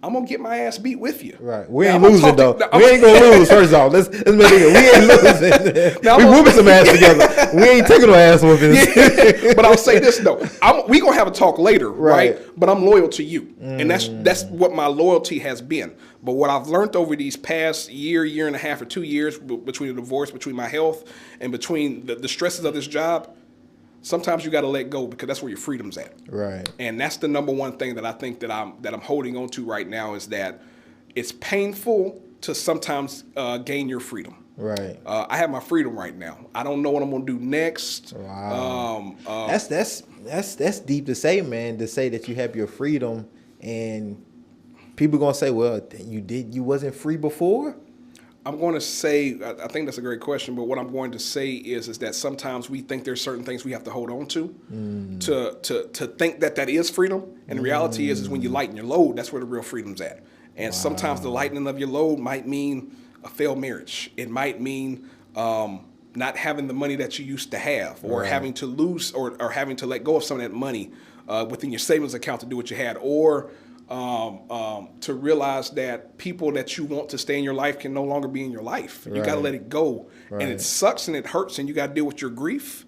I'm gonna get my ass beat with you. Right. We ain't losing though. We ain't gonna lose. First off, let's make it. We ain't losing. Now, we whooping some ass together. We ain't taking no ass whoopings. Yeah. But I'll say this though, we gonna have a talk later, right? But I'm loyal to you, and that's what my loyalty has been. But what I've learned over these past year and a half, or 2 years, between the divorce, between my health, and between the stresses of this job, sometimes you got to let go, because that's where your freedom's at. Right. And that's the number one thing that I think that I'm holding on to right now, is that it's painful to sometimes gain your freedom. Right. I have my freedom right now. I don't know what I'm gonna do next. Wow. That's deep to say, man. To say that you have your freedom, and people gonna say, "Well, you wasn't free before." I'm going to say, I think that's a great question, but what I'm going to say is that sometimes we think there's certain things we have to hold on to think that is freedom. And the reality is when you lighten your load, that's where the real freedom's at. And sometimes the lightening of your load might mean a failed marriage. It might mean not having the money that you used to have, or having to lose or having to let go of some of that money within your savings account to do what you had, or to realize that people that you want to stay in your life can no longer be in your life. You got to let it go. And it sucks and it hurts, and you got to deal with your grief.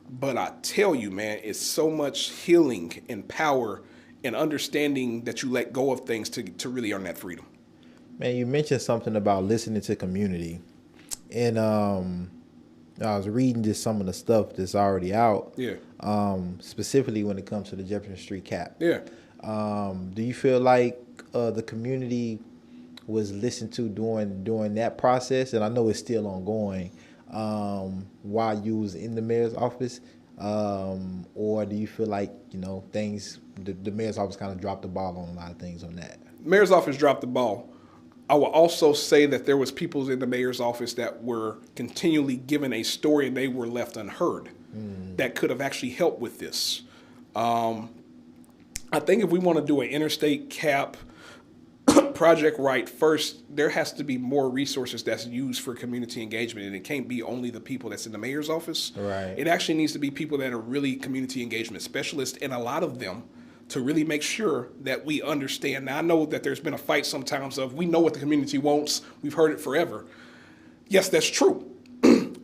But I tell you, man, it's so much healing and power and understanding that you let go of things to really earn that freedom. Man, you mentioned something about listening to community. And I was reading just some of the stuff that's already out. Yeah. Specifically when it comes to the Jefferson Street cap. Yeah. Do you feel like the community was listened to during that process? And I know it's still ongoing while you was in the mayor's office, or do you feel like the mayor's office kind of dropped the ball on a lot of things on that? Mayor's office dropped the ball. I will also say that there was people in the mayor's office that were continually given a story and they were left unheard that could have actually helped with this. I think if we want to do an interstate cap project right, first, there has to be more resources that's used for community engagement, and it can't be only the people that's in the mayor's office. Right. It actually needs to be people that are really community engagement specialists, and a lot of them, to really make sure that we understand. Now, I know that there's been a fight sometimes of, we know what the community wants, we've heard it forever. Yes, that's true,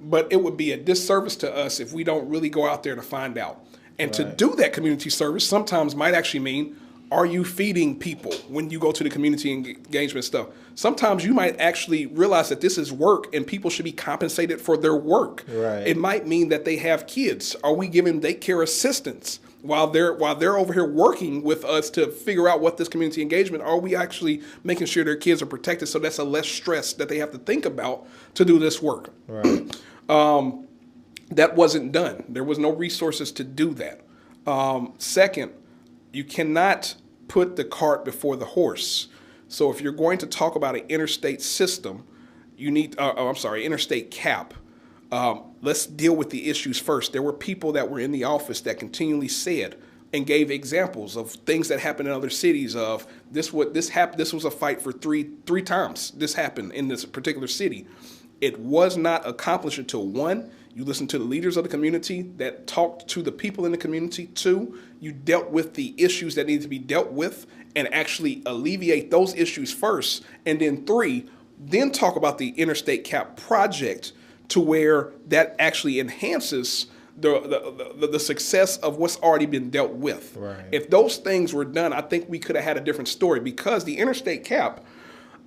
but it would be a disservice to us if we don't really go out there to find out. And to do that community service sometimes might actually mean, are you feeding people when you go to the community engagement stuff? Sometimes you might actually realize that this is work and people should be compensated for their work. Right. It might mean that they have kids. Are we giving daycare assistance while they're over here working with us to figure out what this community engagement? Are we actually making sure their kids are protected, so that's a less stress that they have to think about to do this work? Right. That wasn't done. There was no resources to do that. Second, you cannot put the cart before the horse. So if you're going to talk about an interstate system, you need, interstate cap. Let's deal with the issues first. There were people that were in the office that continually said and gave examples of things that happened in other cities of this happened. This was a fight for three times. This happened in this particular city. It was not accomplished until, one, you listened to the leaders of the community that talked to the people in the community. Two, you dealt with the issues that need to be dealt with and actually alleviate those issues first. And then three, then talk about the interstate cap project to where that actually enhances the success of what's already been dealt with. Right. If those things were done, I think we could have had a different story, because the interstate cap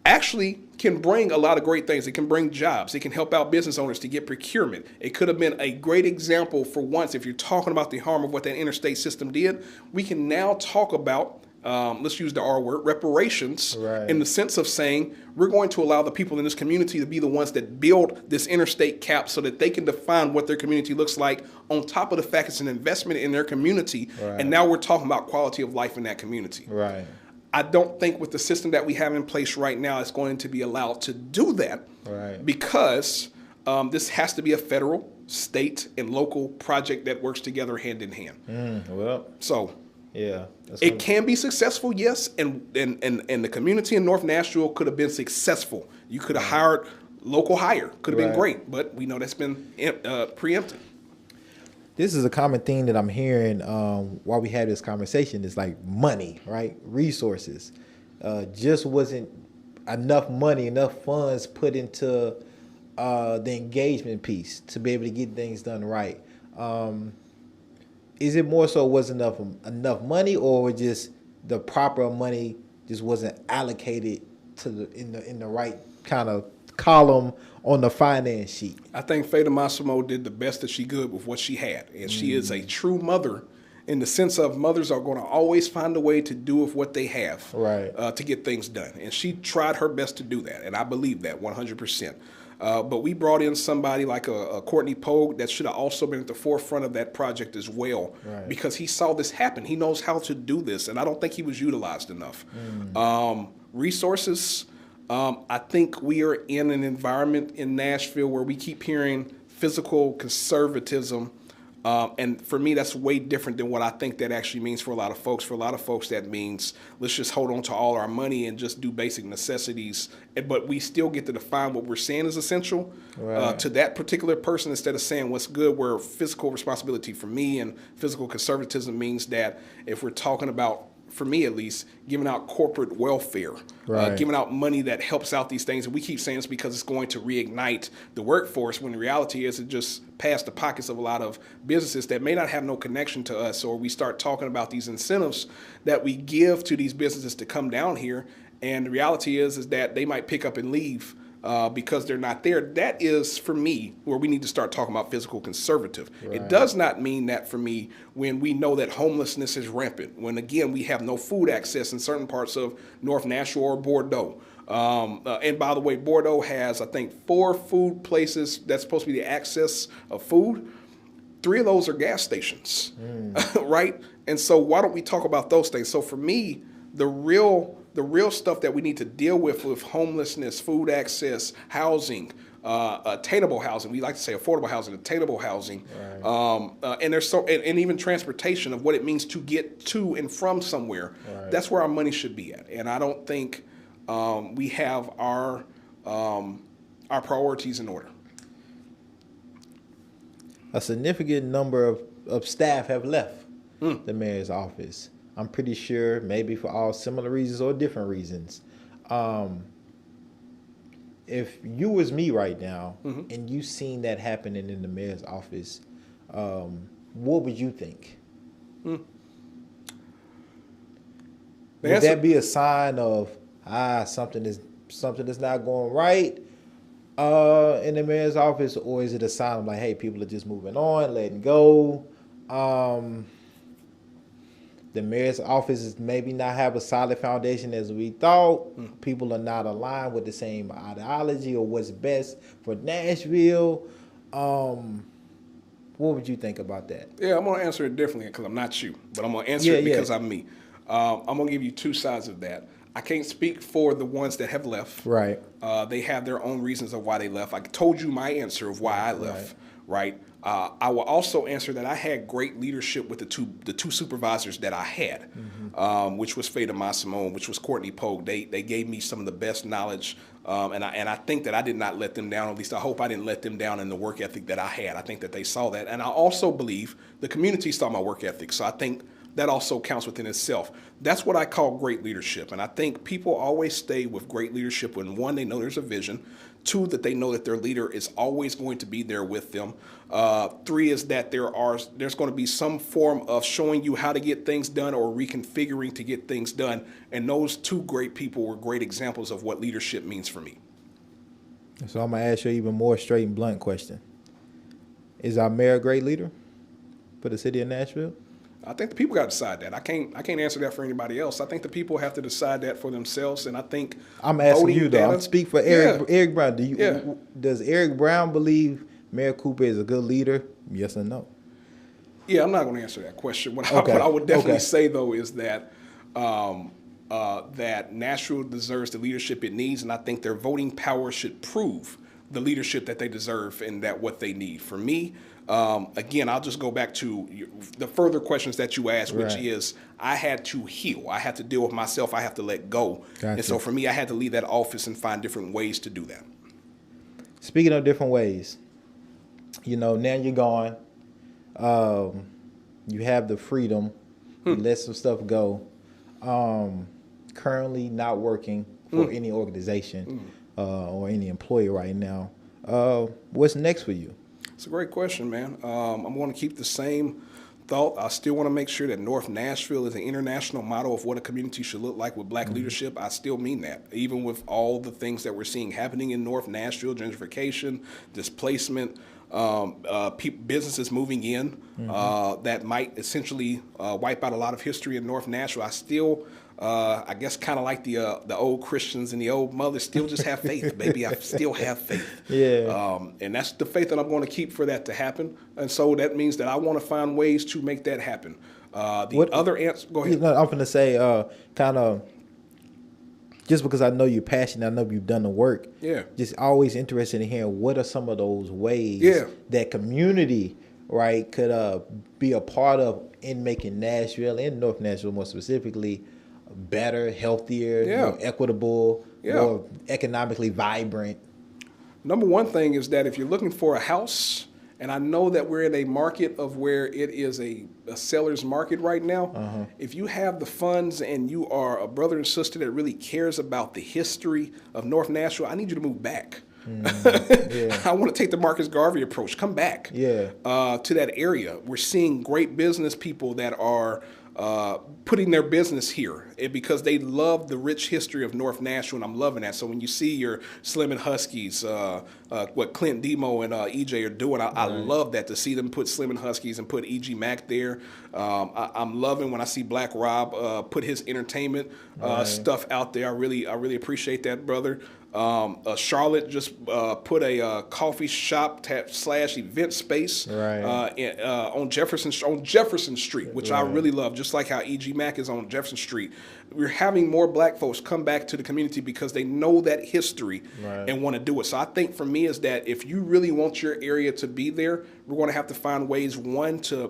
actually can bring a lot of great things. It can bring jobs. It can help out business owners to get procurement. It could have been a great example for once. If you're talking about the harm of what that interstate system did, we can now talk about, let's use the R word, reparations, right, in the sense of saying we're going to allow the people in this community to be the ones that build this interstate cap so that they can define what their community looks like, on top of the fact it's an investment in their community. Right. And now we're talking about quality of life in that community. Right. I don't think with the system that we have in place right now, it's going to be allowed to do that. Right. Because this has to be a federal, state, and local project that works together hand in hand. So yeah, it can be successful, yes, and the community in North Nashville could have been successful. You could have hired local hire. Could have been Right. great, but we know that's been preempted. This is a common theme that I'm hearing while we had this conversation. Is like money, right? Resources. Just wasn't enough money, enough funds put into the engagement piece to be able to get things done right. Is it more so wasn't enough money, or just the proper money just wasn't allocated to in the right kind of column on the finance sheet? I think Fata Massimo did the best that she could with what she had. And she is a true mother in the sense of mothers are going to always find a way to do with what they have Right. to get things done. And she tried her best to do that. And I believe that 100%. But we brought in somebody like a Courtney Pogue that should have also been at the forefront of that project as well, Right. because he saw this happen. He knows how to do this, and I don't think he was utilized enough. Resources, I think we are in an environment in Nashville where we keep hearing physical conservatism. And for me, that's way different than what I think that actually means for a lot of folks. For a lot of folks, that means let's just hold on to all our money and just do basic necessities. But we still get to define what we're saying is essential Right. to that particular person instead of saying what's good, where fiscal responsibility for me and physical conservatism means that if we're talking about, for me at least, giving out corporate welfare, Right. giving out money that helps out these things. And we keep saying it's because it's going to reignite the workforce, when the reality is it just passed the pockets of a lot of businesses that may not have no connection to us. Or we start talking about these incentives that we give to these businesses to come down here. And the reality is that they might pick up and leave because they're not there. That is, for me, where we need to start talking about fiscal conservative. Right. It does not mean that for me when we know that homelessness is rampant, when, again, we have no food access in certain parts of North Nashville or Bordeaux. And by the way, Bordeaux has, I think, 4 food places that's supposed to be the access of food. 3 of those are gas stations, right? And so why don't we talk about those things? So for me, the real stuff that we need to deal with homelessness, food access, housing, attainable housing. We like to say affordable housing, attainable housing, Right. and there's and even transportation of what it means to get to and from somewhere. Right. That's where our money should be at. And I don't think we have our priorities in order. A significant number of staff have left the mayor's office. I'm pretty sure maybe for all similar reasons or different reasons. If you was me right now and you seen that happening in the mayor's office, what would you think? Would that be a sign of something is not going right in the mayor's office, or is it a sign of like, hey, people are just moving on, letting go? The mayor's office is maybe not have a solid foundation as we thought. People are not aligned with the same ideology or what's best for Nashville. What would you think about that? Yeah, I'm going to answer it differently because I'm not you, but I'm going to answer it because I'm me. I'm going to give you 2 sides of that. I can't speak for the ones that have left. Right. They have their own reasons of why they left. I told you my answer of why I left, right? I will also answer that I had great leadership with the two supervisors that I had, which was Fata Massimo, which was Courtney Pogue. They gave me some of the best knowledge, and I think that I did not let them down. At least I hope I didn't let them down in the work ethic that I had. I think that they saw that, and I also believe the community saw my work ethic. So I think that also counts within itself. That's what I call great leadership. And I think people always stay with great leadership when, 1, they know there's a vision. 2, that they know that their leader is always going to be there with them. 3 is that there's going to be some form of showing you how to get things done or reconfiguring to get things done. And those 2 great people were great examples of what leadership means for me. So I'm going to ask you an even more straight and blunt question. Is our mayor a great leader for the city of Nashville? I think the people got to decide that. I can't answer that for anybody else. I think the people have to decide that for themselves. And I think I'm asking you though. I'm speaking for Eric. Yeah. Eric Brown. Does Eric Brown believe Mayor Cooper is a good leader? Yes or no? Yeah, I'm not going to answer that question. What I would definitely say though is that that Nashville deserves the leadership it needs, and I think their voting power should prove the leadership that they deserve and that what they need. For me, again, I'll just go back to the further questions that you asked, which is I had to heal. I had to deal with myself. I have to let go. Gotcha. And so for me, I had to leave that office and find different ways to do that. Speaking of different ways, now you're gone. You have the freedom. You let some stuff go. Currently not working for any organization or any employer right now. What's next for you? It's a great question, man. I'm going to keep the same thought. I still want to make sure that North Nashville is an international model of what a community should look like with black leadership. I still mean that, even with all the things that we're seeing happening in North Nashville, gentrification, displacement, businesses moving in that might essentially wipe out a lot of history in North Nashville. I still, I guess, kind of like the old Christians and the old mothers, still just have faith, baby. I still have faith. Yeah. And that's the faith that I'm going to keep for that to happen. And so that means that I want to find ways to make that happen. Other answer, go ahead. I'm going to say kind of, just because I know you're passionate, I know you've done the work. Yeah. Just always interested in hearing what are some of those ways that community, right, could be a part of in making Nashville and North Nashville more specifically better, healthier, more equitable, more economically vibrant. Number one thing is that if you're looking for a house, and I know that we're in a market of where it is a seller's market right now. If you have the funds and you are a brother and sister that really cares about the history of North Nashville, I need you to move back. I want to take the Marcus Garvey approach. Come back to that area. We're seeing great business people that are putting their business here because they love the rich history of North Nashville, and I'm loving that. So when you see your Slim and Huskies, what Clint Demo and EJ are doing, I love that, to see them put Slim and Huskies and put E.G. Mack there. I'm loving when I see Black Rob put his entertainment stuff out there. I really appreciate that, brother. Charlotte just put a coffee shop slash event space on Jefferson Street, which I really love. Just like how E.G. Mack is on Jefferson Street, we're having more black folks come back to the community because they know that history and want to do it. So I think for me is that if you really want your area to be there, we're going to have to find ways, one, to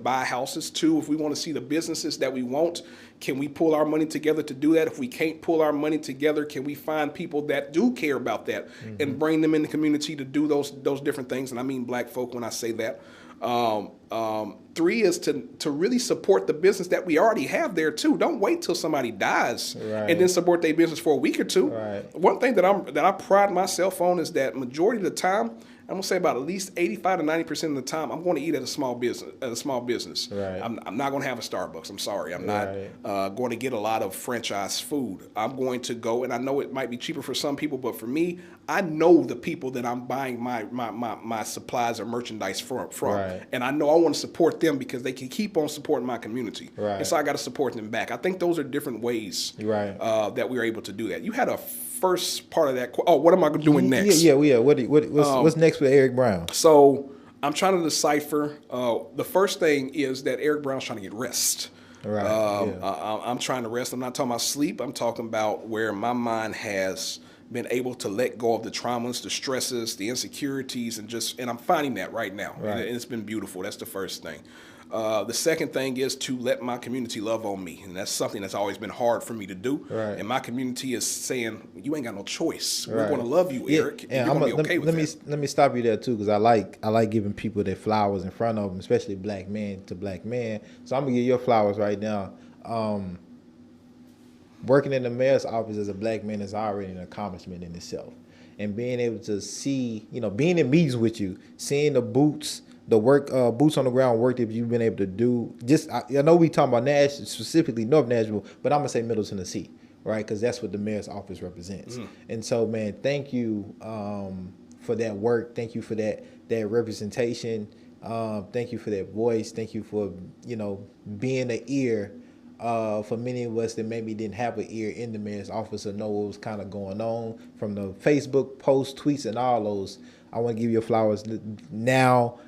buy houses. Two, if we want to see the businesses that we want, can we pull our money together to do that? If we can't pull our money together, can we find people that do care about that and bring them in the community to do those different things? And I mean black folk when I say that. Three is to really support the business that we already have there too. Don't wait till somebody dies and then support their business for a week or two. One thing that I pride myself on is that majority of the time, I'm gonna say about at least 85 to 90% of the time, I'm going to eat at a small business. I'm not going to have a Starbucks. I'm sorry. I'm not going to get a lot of franchise food. I'm going to go, and I know it might be cheaper for some people, but for me, I know the people that I'm buying my supplies or merchandise from, and I know I want to support them because they can keep on supporting my community, and so I got to support them back. I think those are different ways that we're able to do that. You had a first part of that. Oh, what am I doing next? What's next with Eric Brown? So I'm trying to decipher. The first thing is that Eric Brown's trying to get rest. I'm trying to rest. I'm not talking about sleep. I'm talking about where my mind has been able to let go of the traumas, the stresses, the insecurities, and I'm finding that right now. And it's been beautiful. That's the first thing. The second thing is to let my community love on me, and that's something that's always been hard for me to do. And my community is saying, "You ain't got no choice. We're going to love you, Eric. And you're going to be okay with that." Let me stop you there too, because I like giving people their flowers in front of them, especially black man to black man. So I'm gonna give your flowers right now. Working in the mayor's office as a black man is already an accomplishment in itself, and being able to see, being in meetings with you, seeing the boots. The work, boots on the ground work that you've been able to do. I know we talking about Nashville, specifically North Nashville, but I'm gonna say Middle Tennessee, right? Because that's what the mayor's office represents. And so, man, thank you for that work. Thank you for that representation. Thank you for that voice. Thank you for being an ear for many of us that maybe didn't have an ear in the mayor's office or know what was kind of going on from the Facebook posts, tweets, and all those. I want to give you flowers now.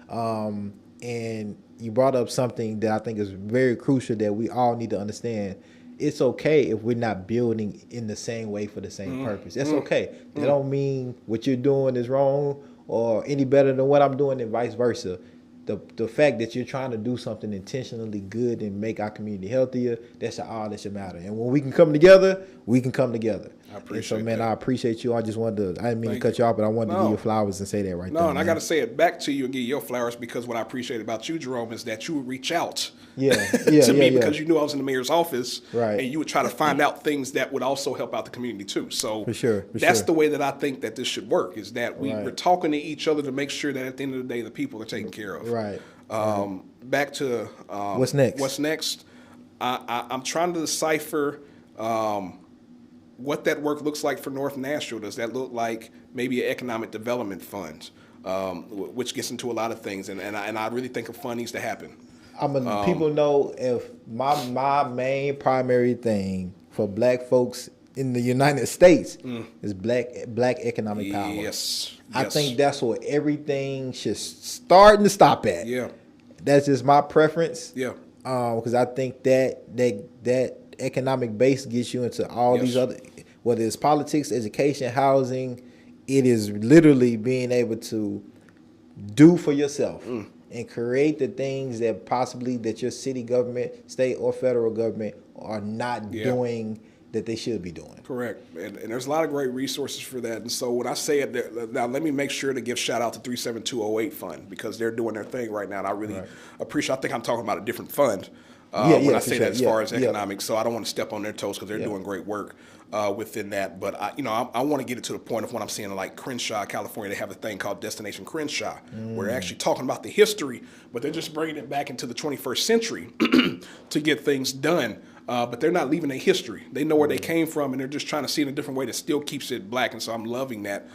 And you brought up something that I think is very crucial that we all need to understand. It's okay if we're not building in the same way for the same purpose. That's okay. That don't mean what you're doing is wrong or any better than what I'm doing and vice versa. The fact that you're trying to do something intentionally good and make our community healthier, that's all that should matter. And when we can come together, we can come together. I And appreciate so, man, that. I appreciate you. I just wanted to, I didn't mean to Thank cut you off, but I wanted to give No. you flowers and say that right there. No, and I man. got to say it back to you and give you your flowers, because what I appreciate about you, Jerome, is that you would reach out Yeah, to me yeah. because you knew I was in the mayor's office, Right. and you would try to find out things that would also help out the community too. So For sure, for that's sure. the way that I think that this should work, is that we're Right. talking to each other to make sure that at the end of the day, the people are taken care of. Right. Back to What's next? What's next? I'm trying to decipher what that work looks like for North Nashville. Does that look like maybe an economic development fund, which gets into a lot of things, and I really think a fund needs to happen. People know if my main primary thing for black folks in the United States is black economic power. Yes. I think that's where everything should start and stop at. Yeah. That's just my preference. Yeah. Because I think that economic base gets you into all Yes. these other, whether it's politics, education, housing. It is literally being able to do for yourself and create the things that possibly that your city government, state or federal government are not doing that they should be doing. Correct. And there's a lot of great resources for that. And so when I say it, now let me make sure to give shout out to 37208 Fund, because they're doing their thing right now. And I really appreciate, I think I'm talking about a different fund when I say that as far as economics. So I don't want to step on their toes, because they're doing great work within that. But I want to get it to the point of what I'm seeing, like Crenshaw, California. They have a thing called Destination Crenshaw, where they're actually talking about the history, but they're just bringing it back into the 21st century to get things done. But they're not leaving their history. They know where they came from, and they're just trying to see it in a different way that still keeps it black. And so I'm loving that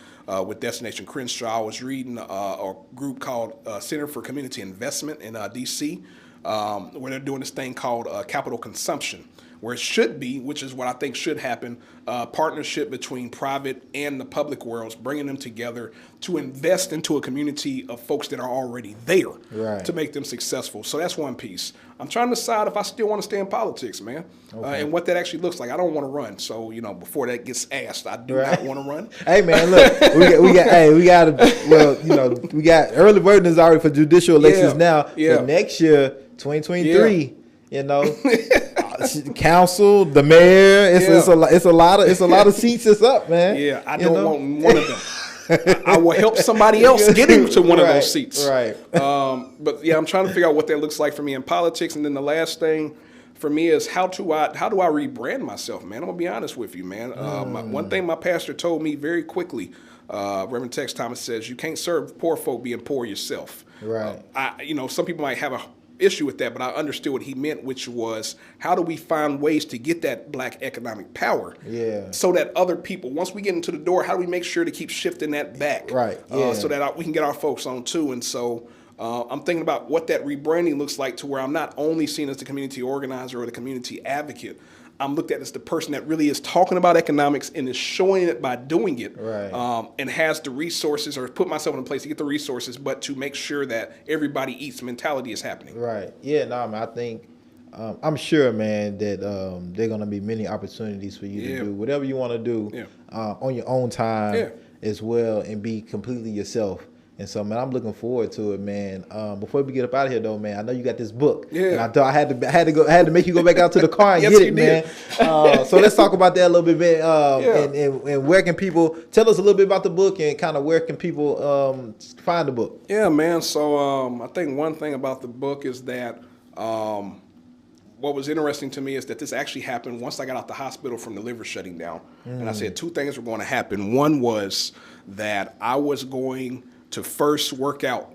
with Destination Crenshaw. I was reading a group called Center for Community Investment in D.C., where they're doing this thing called capital consumption, where it should be, which is what I think should happen, partnership between private and the public worlds, bringing them together to invest into a community of folks that are already there to make them successful. So that's one piece. I'm trying to decide if I still want to stay in politics, man, and what that actually looks like. I don't want to run. So, before that gets asked, I do not want to run. Hey, man, look, we got early voting is already for judicial elections now. Yeah. But next year, 2023, council, the mayor, it's a lot of seats that's up, man. Yeah, I don't want one of them. I will help somebody else get into one of those seats. Right. But yeah, I'm trying to figure out what that looks like for me in politics. And then the last thing for me is how do I rebrand myself, man? I'm gonna be honest with you, man. One thing my pastor told me very quickly, Reverend Tex Thomas, says, you can't serve poor folk being poor yourself. Right. Some people might have a issue with that, but I understood what he meant, which was how do we find ways to get that black economic power, so that other people, once we get into the door, how do we make sure to keep shifting that back, so that we can get our folks on too. And so I'm thinking about what that rebranding looks like, to where I'm not only seen as the community organizer or the community advocate. I'm looked at as the person that really is talking about economics and is showing it by doing it, and has the resources, or put myself in a place to get the resources, but to make sure that everybody eats mentality is happening. Right. Yeah, no, man, I think, I'm sure, man, that there are going to be many opportunities for you to do whatever you want to do on your own time as well, and be completely yourself. And so, man, I'm looking forward to it, man. Before we get up out of here, though, man, I know you got this book. Yeah. And I thought I had to make you go back out to the car and Yes, get it, you man. did. So let's talk about that a little bit, man. And where can people tell us a little bit about the book, and kind of where can people find the book? Yeah, man. So I think one thing about the book is that what was interesting to me is that this actually happened once I got out the hospital from the liver shutting down. And I said two things were going to happen. One was that I was going to first work out,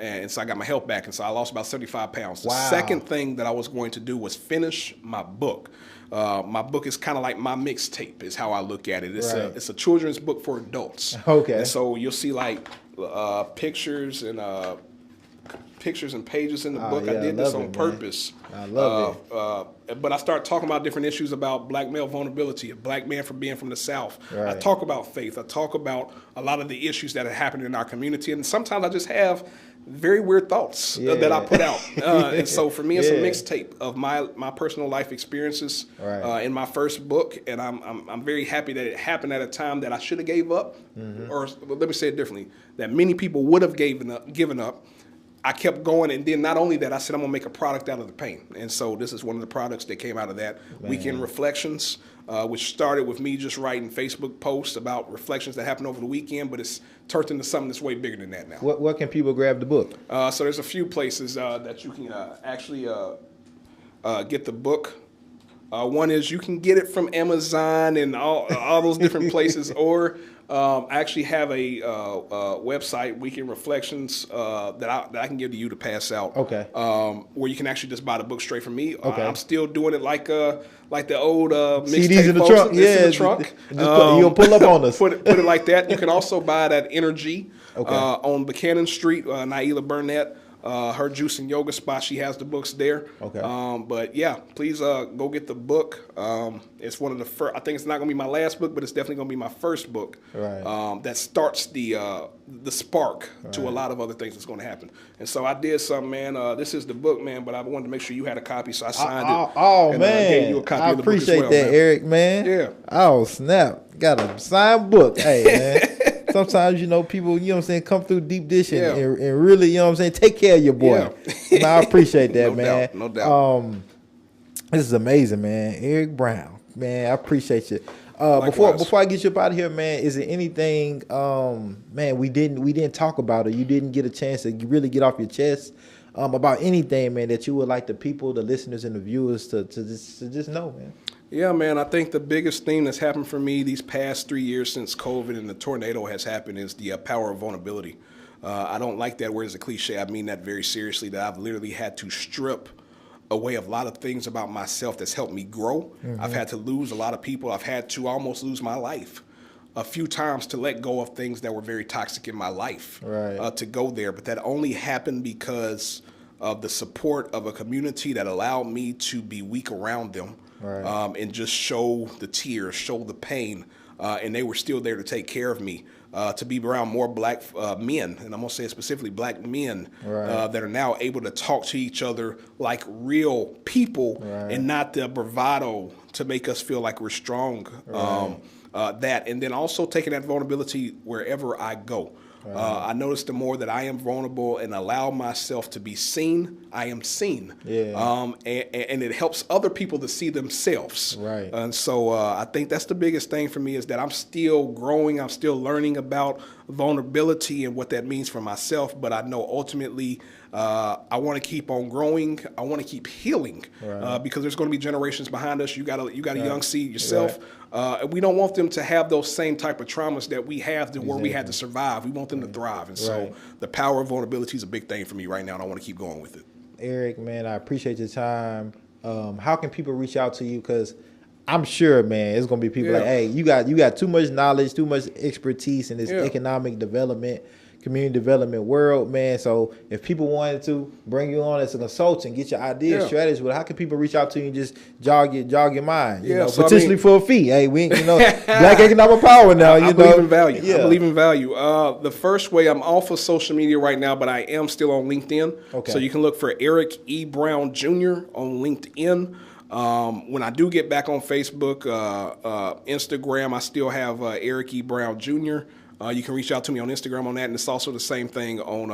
and so I got my health back, and so I lost about 75 pounds. The second thing that I was going to do was finish my book. My book is kind of like my mixtape, is how I look at it. It's a children's book for adults. Okay. And so you'll see like pictures and pages in the book. I did this on purpose. I love it. But I start talking about different issues about black male vulnerability, a black man from being from the South. Right. I talk about faith. I talk about a lot of the issues that are happening in our community. And sometimes I just have very weird thoughts that I put out. And so for me, it's a mixtape of my personal life experiences in my first book. And I'm very happy that it happened at a time that I should have gave up. Or let me say it differently, that many people would have given up. I kept going, and then not only that, I said I'm gonna make a product out of the pain, and so this is one of the products that came out of that. Weekend Reflections, which started with me just writing Facebook posts about reflections that happened over the weekend, but it's turned into something that's way bigger than that now. What can people grab the book? So there's a few places that you can actually get the book. One is you can get it from Amazon and all those different places, or I actually have a website, Weekend Reflections, that I can give to you to pass out. Okay. Where you can actually just buy the book straight from me. Okay. I'm still doing it like the old CDs in the trunk. It's in the trunk. You'll pull up on us. Put it like that. You can also buy it at Energy Okay. on Buchanan Street. Naila Burnett. Her juice and yoga spot, she has the books there. Okay. But yeah, please go get the book. It's one of the first. I think it's not gonna be my last book, but it's definitely gonna be my first book. Right. That starts the spark to a lot of other things that's gonna happen. And so I did something, man. This is the book, man. But I wanted to make sure you had a copy, so I signed it. Oh and, man, gave you a copy I of the book as appreciate well, that, man. Eric, man. Yeah. Oh snap, got a signed book. Hey man. Sometimes, people, you know what I'm saying, come through deep dish and really, you know what I'm saying, take care of your boy. Man, I appreciate that, man. No doubt. This is amazing, man. Eric Brown, man, I appreciate you. Before I get you up out of here, man, is there anything, man, we didn't talk about, or you didn't get a chance to really get off your chest about anything, man, that you would like the people, the listeners, and the viewers to just know, man? Yeah, man, I think the biggest thing that's happened for me these past 3 years since COVID and the tornado has happened is the power of vulnerability. I don't like that word as a cliche. I mean that very seriously, that I've literally had to strip away a lot of things about myself that's helped me grow. Mm-hmm. I've had to lose a lot of people. I've had to almost lose my life a few times to let go of things that were very toxic in my life, right. To go there. But that only happened because of the support of a community that allowed me to be weak around them. Right. And just show the tears, show the pain, and they were still there to take care of me. To be around more black men, and I'm gonna say specifically black men, right. That are now able to talk to each other like real people, right. and not the bravado to make us feel like we're strong. Right. That, and then also taking that vulnerability wherever I go. Right. I notice the more that I am vulnerable and allow myself to be seen, I am seen. Yeah. And it helps other people to see themselves. Right. And so I think that's the biggest thing for me, is that I'm still growing. I'm still learning about vulnerability and what that means for myself. But I know ultimately I want to keep on growing. I want to keep healing, right. Because there's going to be generations behind us. You got a right. young seed yourself. Right. And we don't want them to have those same type of traumas that we have where we had to survive. We want them to thrive. And so the power of vulnerability is a big thing for me right now, and I want to keep going with it. Eric, man, I appreciate your time. How can people reach out to you? Because I'm sure, man, it's going to be people like, hey, you got too much knowledge, too much expertise in this economic development, community development world, man. So if people wanted to bring you on as a consultant, get your ideas, strategies, well, how can people reach out to you and just jog your mind? You know, so potentially for a fee. Hey, black economic power now. I believe in value. I believe in value. The first way, I'm off of social media right now, but I am still on LinkedIn. Okay. So you can look for Eric E. Brown Jr. on LinkedIn. When I do get back on Facebook, Instagram, I still have Eric E. Brown Jr. You can reach out to me on Instagram on that, and it's also the same thing on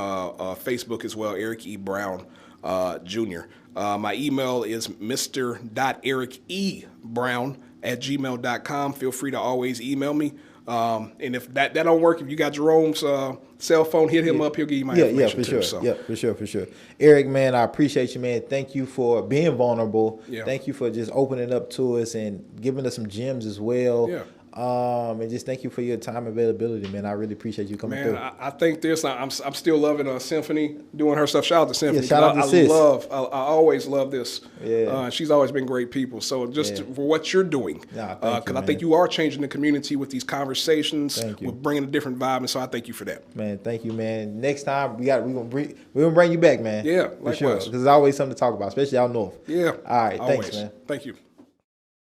Facebook as well, Eric E. Brown Jr. My email is mr.eric.e.brown@gmail.com. Feel free to always email me. And if that don't work, if you got Jerome's cell phone, hit him up. He'll give you my information too. Yeah, for sure. Eric, man, I appreciate you, man. Thank you for being vulnerable. Yeah. Thank you for just opening up to us and giving us some gems as well. Yeah. And just thank you for your time availability, man. I really appreciate you coming through. I think I'm still loving Symphony doing her stuff. Shout out to Symphony. Yeah, shout out to sis. I always love this. Yeah. She's always been great people. So just for what you're doing, because I think you are changing the community with these conversations, with bringing a different vibe, and so I thank you for that. Man, thank you, man. Next time we're gonna bring you back, man. Yeah, for sure. Because there's always something to talk about, especially out north. Yeah. All right, thanks, man. Thank you.